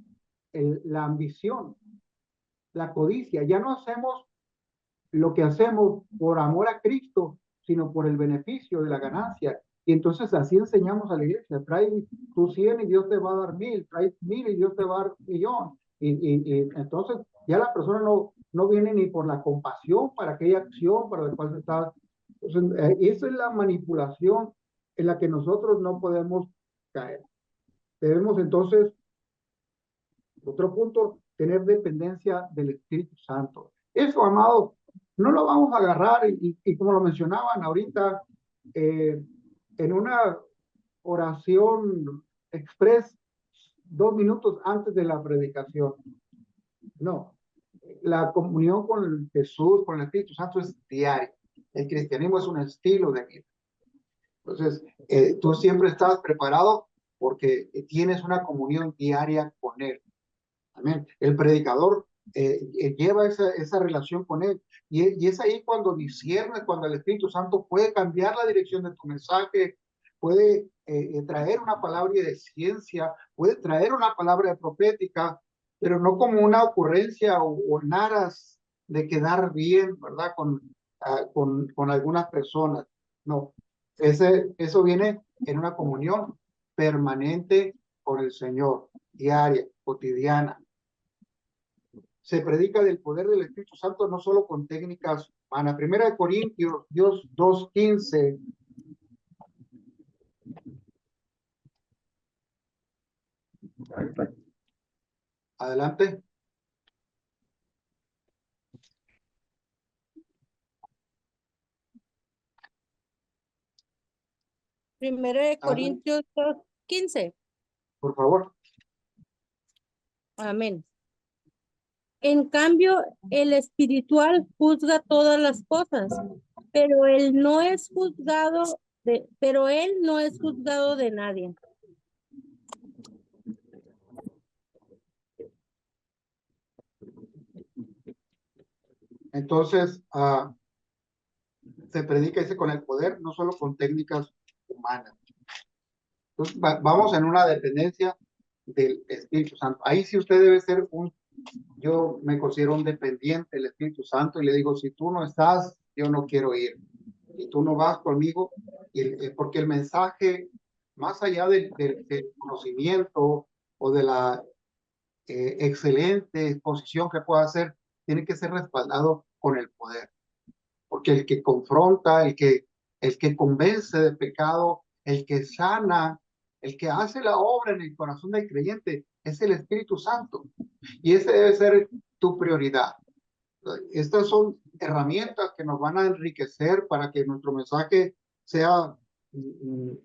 la ambición, la codicia. Ya no hacemos lo que hacemos por amor a Cristo, sino por el beneficio de la ganancia. Y entonces así enseñamos a la iglesia: trae tus 100 y Dios te va a dar 1000, trae 1000 y Dios te va a dar 1.000.000. Y entonces ya la persona no viene ni por la compasión para aquella acción para la cual se está. Entonces, esa es la manipulación en la que nosotros no podemos caer. Debemos entonces, otro punto, tener dependencia del Espíritu Santo. Eso, amado, no lo vamos a agarrar y como lo mencionaban ahorita, en una oración express 2 minutos antes de la predicación. No, la comunión con Jesús, con el Espíritu Santo es diaria. El cristianismo es un estilo de vida. Entonces, tú siempre estás preparado porque tienes una comunión diaria con Él. Amén. El predicador lleva esa relación con Él. Y es ahí cuando disciernes, cuando el Espíritu Santo puede cambiar la dirección de tu mensaje, puede traer una palabra de ciencia, puede traer una palabra profética, pero no como una ocurrencia o naras de quedar bien, ¿verdad? Con algunas personas. No, eso viene en una comunión permanente con el Señor, diaria, cotidiana. Se predica del poder del Espíritu Santo no solo con técnicas humanas. Primera de Corintios 2:15. Adelante. Primero de Corintios 2:15. Por favor. Amén. En cambio, el espiritual juzga todas las cosas, pero él no es juzgado de nadie. Entonces, se predica ese con el poder, no solo con técnicas humanas. Entonces, vamos en una dependencia del Espíritu Santo. Ahí sí usted debe ser yo me considero un dependiente del Espíritu Santo y le digo: si tú no estás, yo no quiero ir. Y tú no vas conmigo, porque el mensaje, más allá del conocimiento o de la excelente exposición que pueda hacer, tiene que ser respaldado con el poder. Porque el que confronta, el que convence de pecado, el que sana, el que hace la obra en el corazón del creyente, es el Espíritu Santo. Y ese debe ser tu prioridad. Estas son herramientas que nos van a enriquecer para que nuestro mensaje sea de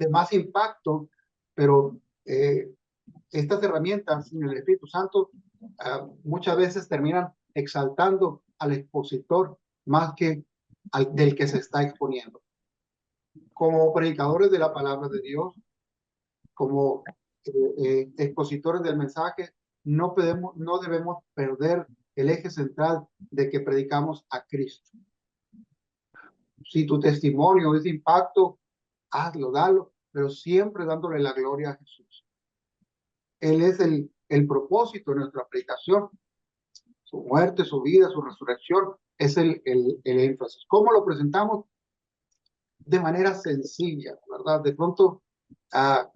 más impacto, pero estas herramientas sin el Espíritu Santo muchas veces terminan exaltando al expositor más que del que se está exponiendo. Como predicadores de la palabra de Dios, como expositores del mensaje, no debemos perder el eje central de que predicamos a Cristo. Si tu testimonio es de impacto, hazlo, dalo, pero siempre dándole la gloria a Jesús. Él es el propósito de nuestra predicación. Su muerte, su vida, su resurrección es el énfasis. ¿Cómo lo presentamos? De manera sencilla, ¿verdad? De pronto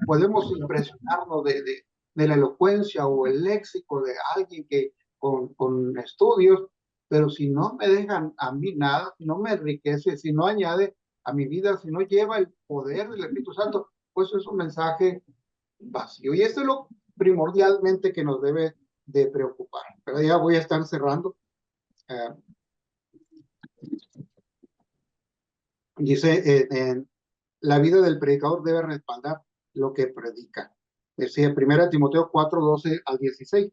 podemos impresionarnos de la elocuencia o el léxico de alguien que con estudios, pero si no me dejan a mí nada, si no me enriquece, si no añade a mi vida, si no lleva el poder del Espíritu Santo, pues es un mensaje vacío. Y esto es lo primordialmente que nos debe de preocupar. Pero ya voy a estar cerrando. Dice, la vida del predicador debe respaldar lo que predica. Decía 1 Timoteo 4, 12 al 16.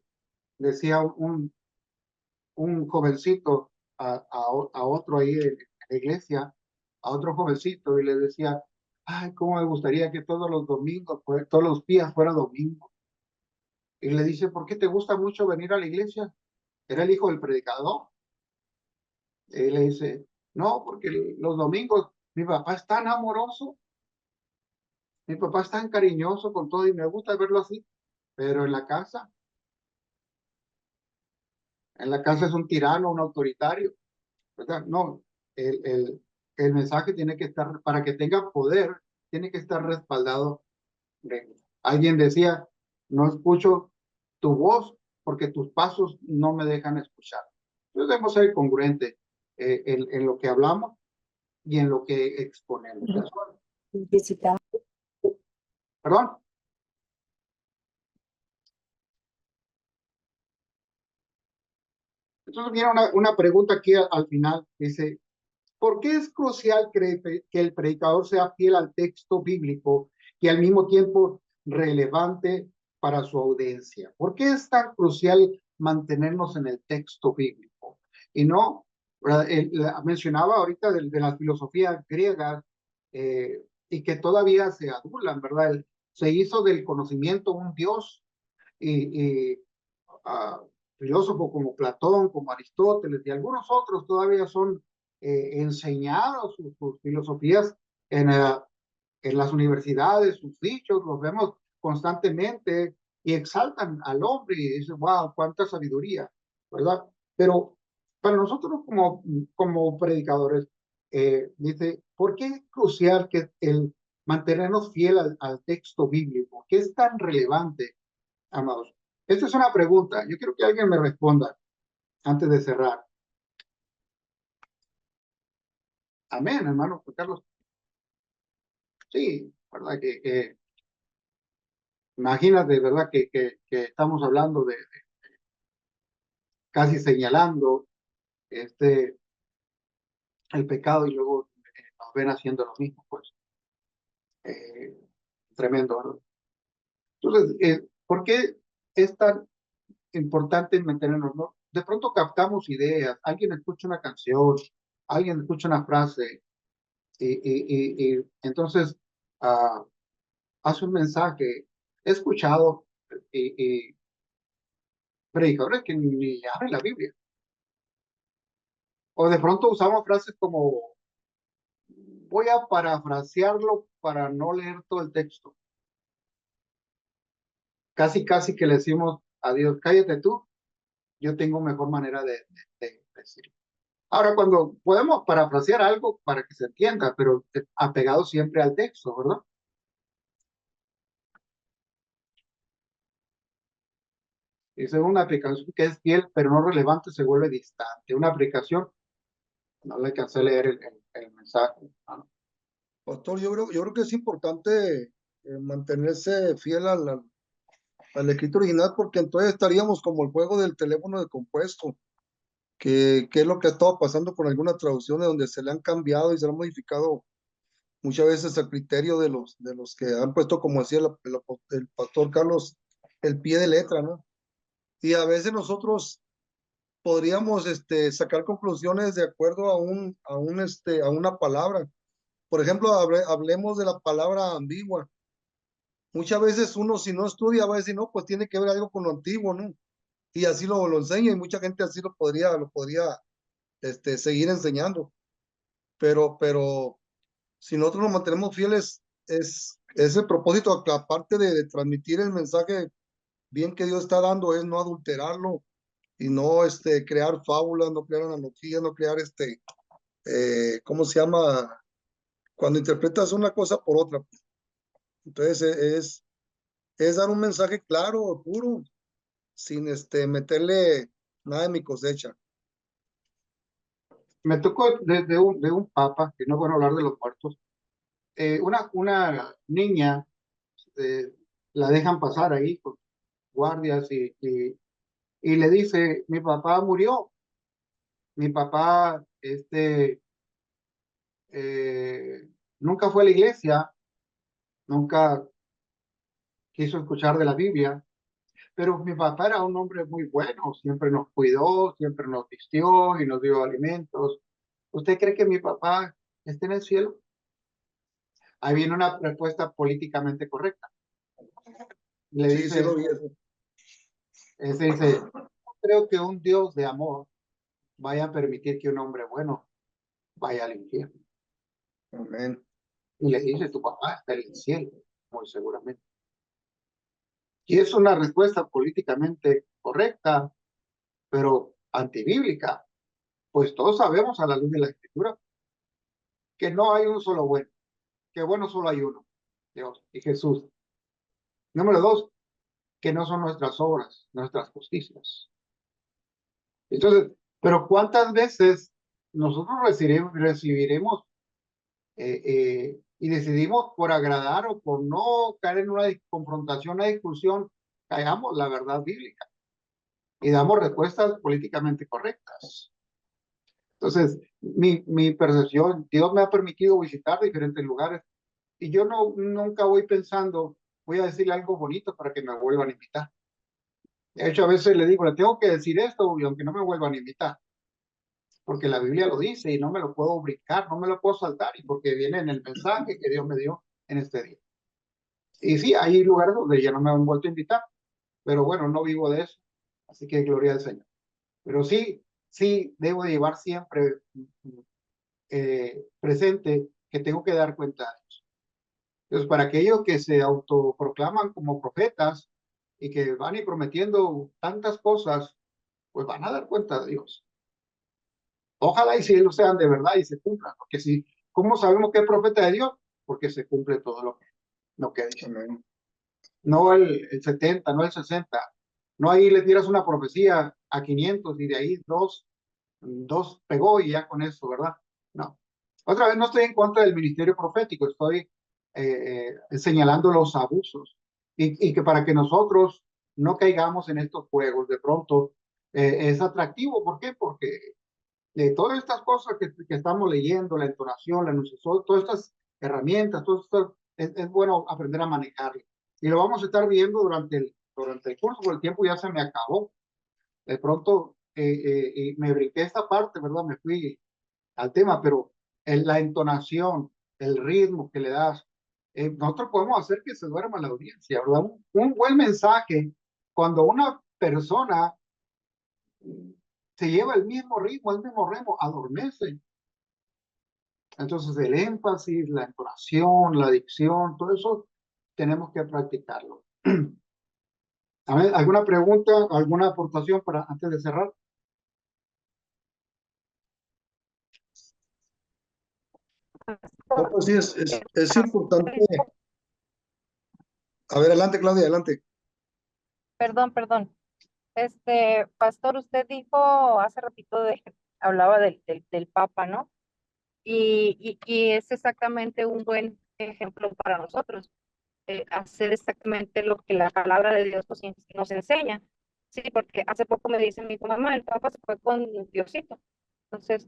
Decía un jovencito a otro ahí en la iglesia, a otro jovencito, y le decía, ay, cómo me gustaría que todos los domingos, todos los días fuera domingo. Y le dice, ¿por qué te gusta mucho venir a la iglesia? Era el hijo del predicador. Y le dice, no, porque los domingos mi papá es tan amoroso, mi papá es tan cariñoso con todo y me gusta verlo así, pero en la casa es un tirano, un autoritario, ¿verdad? No, el mensaje tiene que estar, para que tenga poder, tiene que estar respaldado. Alguien decía, no escucho tu voz porque tus pasos no me dejan escuchar. Entonces debemos ser congruentes en lo que hablamos y en lo que exponemos. ¿Perdón? Entonces viene una pregunta aquí al final. Dice, ¿por qué es crucial que el predicador sea fiel al texto bíblico y al mismo tiempo relevante para su audiencia? ¿Por qué es tan crucial mantenernos en el texto bíblico? Y no, mencionaba ahorita de las filosofías griegas y que todavía se adulan, ¿verdad? Se hizo del conocimiento un dios y filósofos como Platón, como Aristóteles y algunos otros todavía son enseñados sus filosofías en las universidades, sus dichos, los vemos constantemente y exaltan al hombre y dicen, wow, cuánta sabiduría, ¿verdad? Pero para nosotros como predicadores, dice, ¿por qué es crucial que el mantenernos fiel al texto bíblico? ¿Qué es tan relevante, amados? Esta es una pregunta. Yo quiero que alguien me responda antes de cerrar. Amén, hermano Juan Carlos. Sí, verdad que imagínate, verdad que estamos hablando de casi señalando el pecado y luego nos ven haciendo lo mismo, pues. Tremendo, ¿verdad? Entonces, ¿por qué es tan importante mantenernos, no? De pronto captamos ideas, alguien escucha una canción, alguien escucha una frase, y entonces hace un mensaje. He escuchado predicadores que ni abren la Biblia. O de pronto usamos frases como, voy a parafrasearlo para no leer todo el texto. Casi que le decimos a Dios, cállate tú, yo tengo mejor manera de decirlo. Ahora, cuando podemos parafrasear algo para que se entienda, pero apegado siempre al texto, ¿verdad? Dice una aplicación que es fiel, pero no relevante, se vuelve distante. Una aplicación, no le alcancé a leer el mensaje. Pastor, yo creo que es importante mantenerse fiel al escrito original, porque entonces estaríamos como el juego del teléfono descompuesto, que es lo que ha estado pasando con algunas traducciones donde se le han cambiado y se le han modificado muchas veces a criterio de los que han puesto, como decía el pastor Carlos, el pie de letra, ¿no? Y a veces nosotros podríamos sacar conclusiones de acuerdo a una palabra. Por ejemplo, hablemos de la palabra ambigua. Muchas veces uno, si no estudia, va a decir, no, pues tiene que ver algo con lo antiguo, ¿no? Y así lo enseña, y mucha gente así lo podría seguir enseñando. pero si nosotros nos mantenemos fieles, es el propósito, aparte de transmitir el mensaje bien que Dios está dando, es no adulterarlo y no crear fábulas, no crear analogías, no crear ¿cómo se llama? Cuando interpretas una cosa por otra. Entonces es dar un mensaje claro, puro, sin meterle nada de mi cosecha. Me tocó de un papa, que no es bueno hablar de los muertos, una niña la dejan pasar ahí con guardias y le dice, mi papá murió, mi papá nunca fue a la iglesia, nunca quiso escuchar de la Biblia, pero mi papá era un hombre muy bueno, siempre nos cuidó, siempre nos vistió y nos dio alimentos. ¿Usted cree que mi papá esté en el cielo? Ahí viene una respuesta políticamente correcta. Le Sí, dice, sí lo vi eso. dice, no creo que un Dios de amor vaya a permitir que un hombre bueno vaya al infierno. Amén. Y le dice, tu papá está en el cielo, muy seguramente. Y es una respuesta políticamente correcta, pero antibíblica, pues todos sabemos a la luz de la Escritura que no hay un solo bueno, que bueno solo hay uno, Dios y Jesús. Número dos, que no son nuestras obras, nuestras justicias. Entonces, pero ¿cuántas veces nosotros recibiremos y decidimos por agradar o por no caer en una confrontación, una discusión, caigamos la verdad bíblica y damos respuestas políticamente correctas? Entonces, mi percepción, Dios me ha permitido visitar diferentes lugares y yo nunca voy pensando, voy a decirle algo bonito para que me vuelvan a invitar. De hecho, a veces le digo, le tengo que decir esto, y aunque no me vuelvan a invitar, porque la Biblia lo dice y no me lo puedo brincar, no me lo puedo saltar, y porque viene en el mensaje que Dios me dio en este día. Y sí, hay lugares donde ya no me han vuelto a invitar, pero bueno, no vivo de eso, así que gloria al Señor. Pero sí, debo de llevar siempre presente que tengo que dar cuenta de eso. Entonces, para aquellos que se autoproclaman como profetas y que van y prometiendo tantas cosas, pues van a dar cuenta de Dios. Ojalá y si ellos sean de verdad y se cumplan, porque si, ¿cómo sabemos que es profeta de Dios? Porque se cumple todo lo que dice. No el 70, no el 60. No ahí le tiras una profecía a 500 y de ahí dos pegó y ya con eso, ¿verdad? No. Otra vez no estoy en contra del ministerio profético, estoy señalando los abusos y que para que nosotros no caigamos en estos juegos, de pronto es atractivo. ¿Por qué? Porque de todas estas cosas que estamos leyendo, la entonación, la enunciación, todas estas herramientas, todo esto, es bueno aprender a manejarlo. Y lo vamos a estar viendo durante el curso, porque el tiempo ya se me acabó. De pronto me brinqué esta parte, ¿verdad? Me fui al tema, pero la entonación, el ritmo que le das, nosotros podemos hacer que se duerma la audiencia, ¿verdad? Un buen mensaje, cuando una persona se lleva el mismo ritmo, el mismo remo, adormece. Entonces el énfasis, la entonación, la dicción, todo eso tenemos que practicarlo. A ver, ¿alguna pregunta, alguna aportación para antes de cerrar? No, pues sí, es importante. A ver, adelante, Claudia, adelante. Perdón. Pastor, usted dijo hace ratito hablaba del Papa, ¿no? Y es exactamente un buen ejemplo para nosotros, hacer exactamente lo que la palabra de Dios nos enseña. Sí, porque hace poco me dice mi mamá, el Papa se fue con Diosito. Entonces,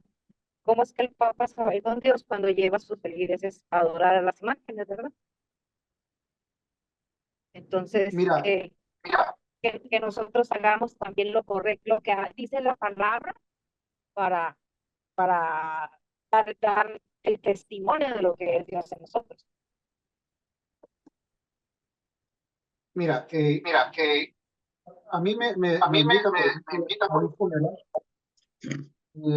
¿cómo es que el Papa se va a ir con Dios cuando lleva a sus feligreses a adorar a las imágenes, verdad? Entonces, Mira, que nosotros hagamos también lo correcto, lo que dice la palabra para dar el testimonio de lo que es Dios en nosotros. mira, a mí me invita, por ejemplo, y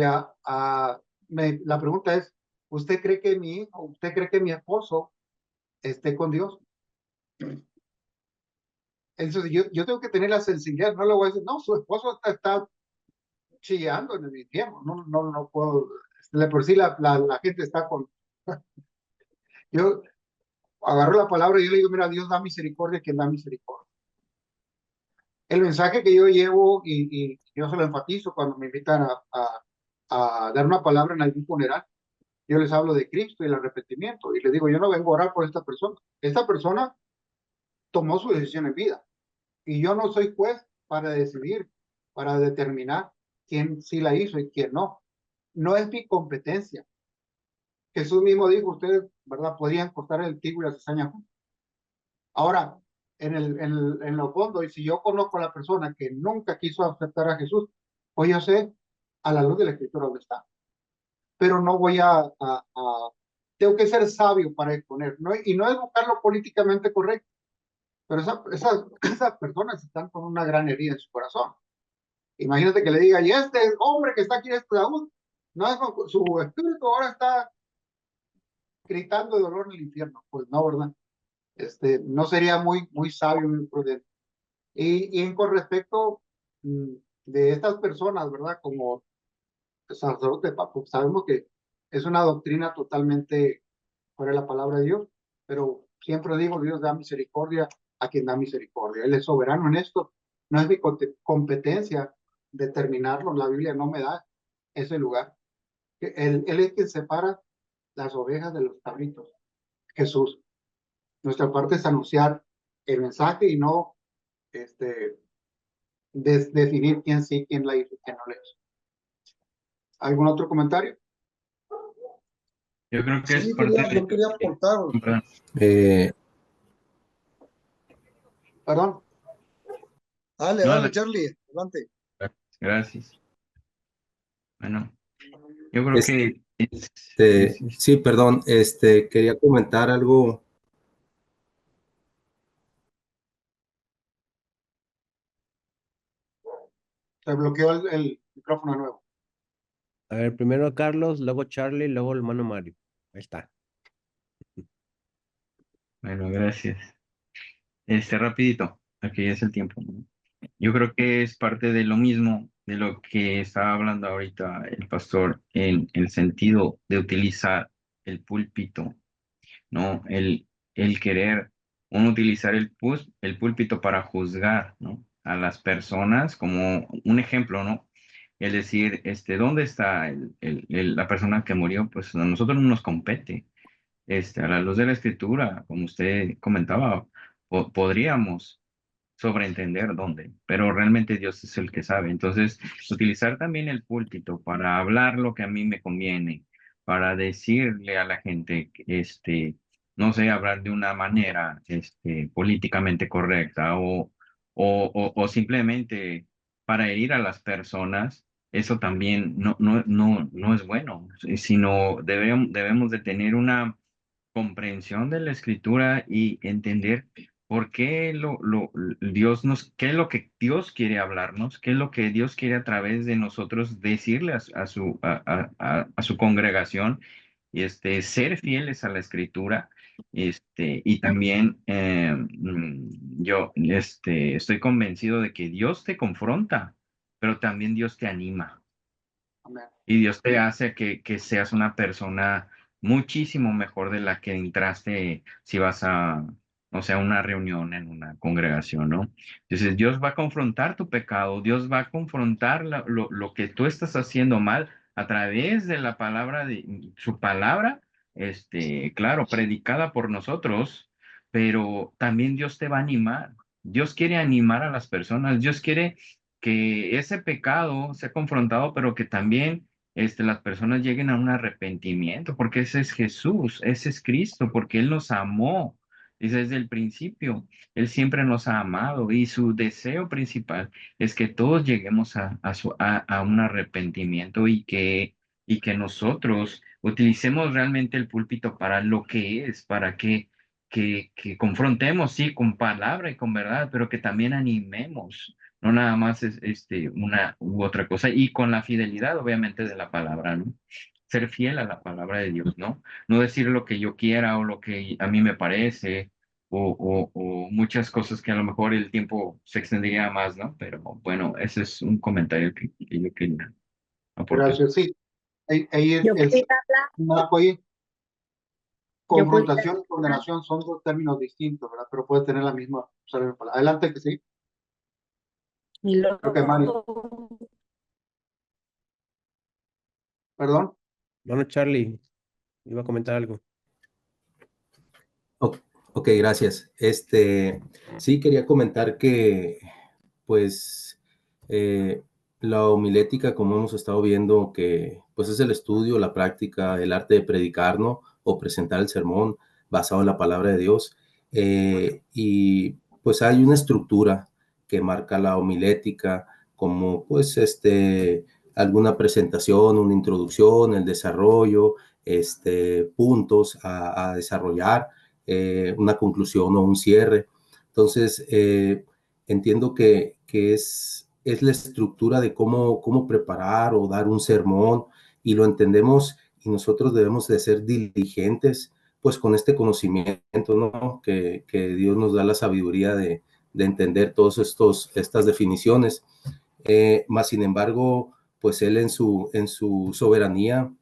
la pregunta es, ¿Usted cree que mi hijo, usted cree que mi esposo esté con Dios? Entonces yo tengo que tener la sensibilidad, no le voy a decir, no, su esposo está chillando en el infierno, no puedo, de por sí la gente está con, yo agarro la palabra y yo le digo, mira, Dios da misericordia a quien da misericordia. El mensaje que yo llevo y yo se lo enfatizo cuando me invitan a dar una palabra en algún funeral, yo les hablo de Cristo y el arrepentimiento y les digo, yo no vengo a orar por esta persona tomó su decisión en vida y yo no soy juez para decidir, para determinar quién sí la hizo y quién no. No es mi competencia. Jesús mismo dijo, ustedes, ¿verdad? Podrían cortar el trigo y la cizaña juntos. Ahora, en lo fondo, y si yo conozco a la persona que nunca quiso aceptar a Jesús, pues yo sé a la luz de la Escritura dónde está. Pero no voy tengo que ser sabio para exponer, ¿no? Y no es buscar lo políticamente correcto, pero esas personas están con una gran herida en su corazón. Imagínate que le diga, y este hombre que está aquí en este laúd, no es su espíritu ahora está gritando de dolor en el infierno. Pues no, ¿verdad? No sería muy sabio, muy prudente. Y con respecto de estas personas, ¿verdad? Como sacerdote, pues sabemos que es una doctrina totalmente fuera de la palabra de Dios, pero siempre digo, Dios da misericordia a quien da misericordia. Él es soberano en esto. No es mi competencia determinarlo. La Biblia no me da ese lugar. Él es quien separa las ovejas de los cabritos. Jesús. Nuestra parte es anunciar el mensaje y no definir quién sí, quién la hizo y quién no la hizo. ¿Algún otro comentario? Yo creo que Sí, es parte yo quería aportar. Perdón. Perdón. Dale, No, dale, Charlie, adelante. Gracias. Bueno, yo creo que Sí, perdón, quería comentar algo. Se bloqueó el micrófono nuevo. A ver, primero Carlos, luego Charlie, luego el hermano Mario. Ahí está. Bueno, gracias. Rapidito, aquí es el tiempo, ¿no? Yo creo que es parte de lo mismo de lo que estaba hablando ahorita el pastor en el sentido de utilizar el púlpito, ¿no? El querer uno utilizar el púlpito para juzgar, ¿no? A las personas como un ejemplo, ¿no? El decir, ¿dónde está la persona que murió? Pues a nosotros no nos compete. A la luz de la escritura, como usted comentaba, podríamos sobreentender dónde, pero realmente Dios es el que sabe. Entonces, utilizar también el púlpito para hablar lo que a mí me conviene, para decirle a la gente, no sé, hablar de una manera, políticamente correcta o simplemente para herir a las personas, eso también no es bueno, sino debemos de tener una comprensión de la escritura y entender por qué qué es lo que Dios quiere hablarnos, qué es lo que Dios quiere a través de nosotros decirle a su congregación, y ser fieles a la escritura, y también yo estoy convencido de que Dios te confronta, pero también Dios te anima. Amén. Y Dios te hace que seas una persona muchísimo mejor de la que entraste si vas o sea, a una reunión en una congregación, ¿no? Entonces, Dios va a confrontar tu pecado, Dios va a confrontar lo que tú estás haciendo mal a través de la palabra, de su palabra, claro, predicada por nosotros, pero también Dios te va a animar. Dios quiere animar a las personas, Dios quiere que ese pecado sea confrontado, pero que también las personas lleguen a un arrepentimiento, porque ese es Jesús, ese es Cristo, porque Él nos amó. Dice desde el principio, Él siempre nos ha amado y su deseo principal es que todos lleguemos a un arrepentimiento y que nosotros utilicemos realmente el púlpito para lo que es, para que confrontemos, sí, con palabra y con verdad, pero que también animemos, no nada más es una u otra cosa, y con la fidelidad, obviamente, de la palabra, ¿no? ser fiel a la palabra de Dios, ¿no? No decir lo que yo quiera o lo que a mí me parece o muchas cosas que a lo mejor el tiempo se extendería más, ¿no? Pero bueno, ese es un comentario que yo quería aportar. Gracias, sí. Ahí Yo es pudiera hablar, marco ahí. yo pudiera Confrontación y condenación son dos términos distintos, ¿verdad? Pero puede tener la misma palabra. Adelante, que sí. y Creo que Mario. Perdón. Bueno, Charlie, iba a comentar algo. Ok, gracias. Sí, quería comentar que, pues, la homilética, como hemos estado viendo, que pues es el estudio, la práctica, el arte de predicar, ¿no? O presentar el sermón basado en la palabra de Dios. Y pues hay una estructura que marca la homilética, como pues alguna presentación, una introducción, el desarrollo, puntos a desarrollar, una conclusión o un cierre. Entonces, entiendo que es la estructura de cómo preparar o dar un sermón, y lo entendemos, y nosotros debemos de ser diligentes pues con este conocimiento, ¿no? Que Dios nos da la sabiduría de entender todas estas definiciones. Más sin embargo, pues Él en su soberanía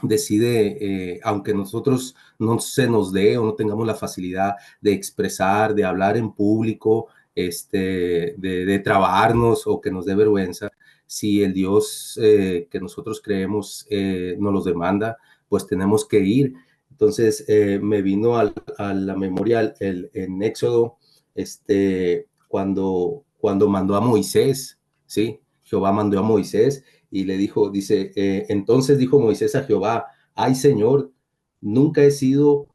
decide, aunque nosotros no se nos dé o no tengamos la facilidad de expresar, de hablar en público, de trabarnos o que nos dé vergüenza, si el Dios que nosotros creemos nos los demanda, pues tenemos que ir. Entonces me vino a la memoria en Éxodo, cuando mandó a Moisés, ¿sí? Jehová mandó a Moisés y le dijo, dice, entonces dijo Moisés a Jehová, ay Señor, nunca he sido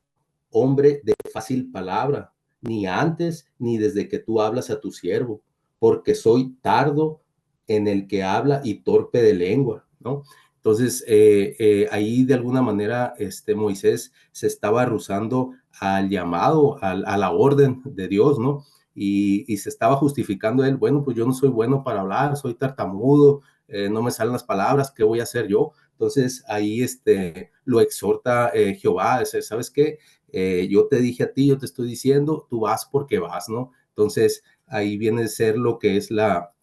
hombre de fácil palabra, ni antes ni desde que tú hablas a tu siervo, porque soy tardo en el que habla y torpe de lengua, ¿no? Entonces, ahí de alguna manera Moisés se estaba rehusando al llamado, a la orden de Dios, ¿no? Y se estaba justificando él, bueno, pues yo no soy bueno para hablar, soy tartamudo, no me salen las palabras, ¿qué voy a hacer yo? Entonces ahí lo exhorta Jehová, ¿sabes qué? Yo te dije a ti, yo te estoy diciendo, tú vas porque vas, ¿no? Entonces ahí viene a ser lo que es la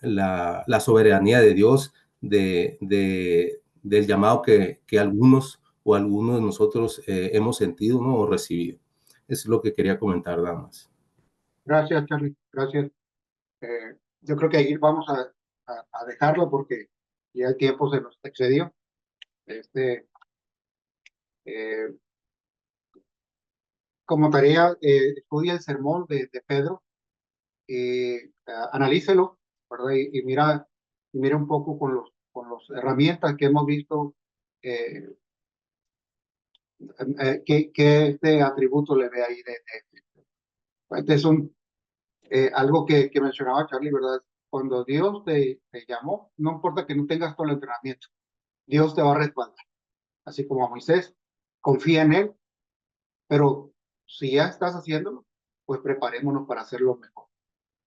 soberanía de Dios, del llamado que algunos o algunos de nosotros hemos sentido, ¿no? O recibido. Eso es lo que quería comentar, nada más. Gracias, Charlie. Gracias. Yo creo que ahí vamos a dejarlo porque ya el tiempo se nos excedió. Eh, como tarea, estudia el sermón de Pedro, analícelo, ¿verdad? Y mira un poco con las herramientas que hemos visto, qué atributo le ve ahí. Este es algo que mencionaba Charlie, ¿verdad? Cuando Dios te llamó, no importa que no tengas todo el entrenamiento, Dios te va a respaldar. Así como a Moisés, confía en él, pero si ya estás haciéndolo, pues preparémonos para hacerlo mejor,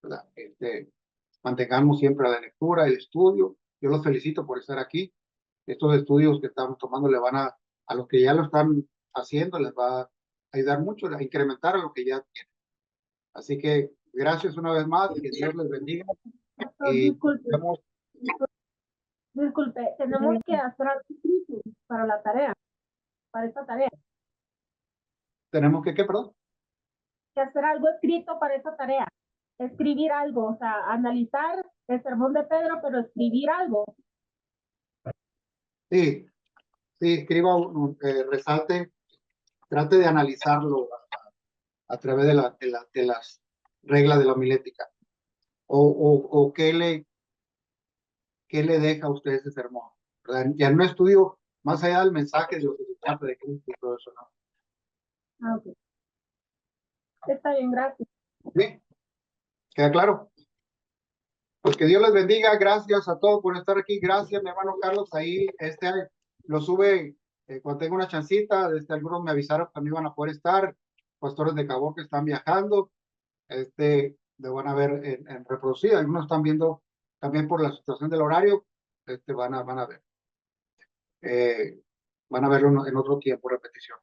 ¿verdad? Mantengamos siempre la lectura, el estudio. Yo los felicito por estar aquí. Estos estudios que estamos tomando le van a los que ya lo están haciendo, les va a ayudar mucho a incrementar a lo que ya tienen. Así que gracias una vez más, que Dios les bendiga. Y disculpe, tenemos que hacer algo para la tarea, para esta tarea. tenemos que, ¿qué, perdón? Que hacer algo escrito para esa tarea. Escribir algo, o sea, analizar el sermón de Pedro, pero escribir algo. Sí, escriba, resalte, trate de analizarlo a través de las reglas de la homilética. O qué le deja a usted ese sermón, ¿verdad? Ya no estudio más allá del mensaje de lo que se trata de Cristo y todo eso, ¿no? Okay. Está bien, gracias. ¿Sí? ¿Queda claro? Pues que Dios les bendiga. Gracias a todos por estar aquí. Gracias, mi hermano Carlos. Ahí lo sube cuando tenga una chancita. Algunos me avisaron que también van a poder estar. Pastores de Cabo que están viajando. Lo van a ver en reproducida. Algunos están viendo también por la situación del horario. Van a ver. Van a verlo en otro tiempo, repetición.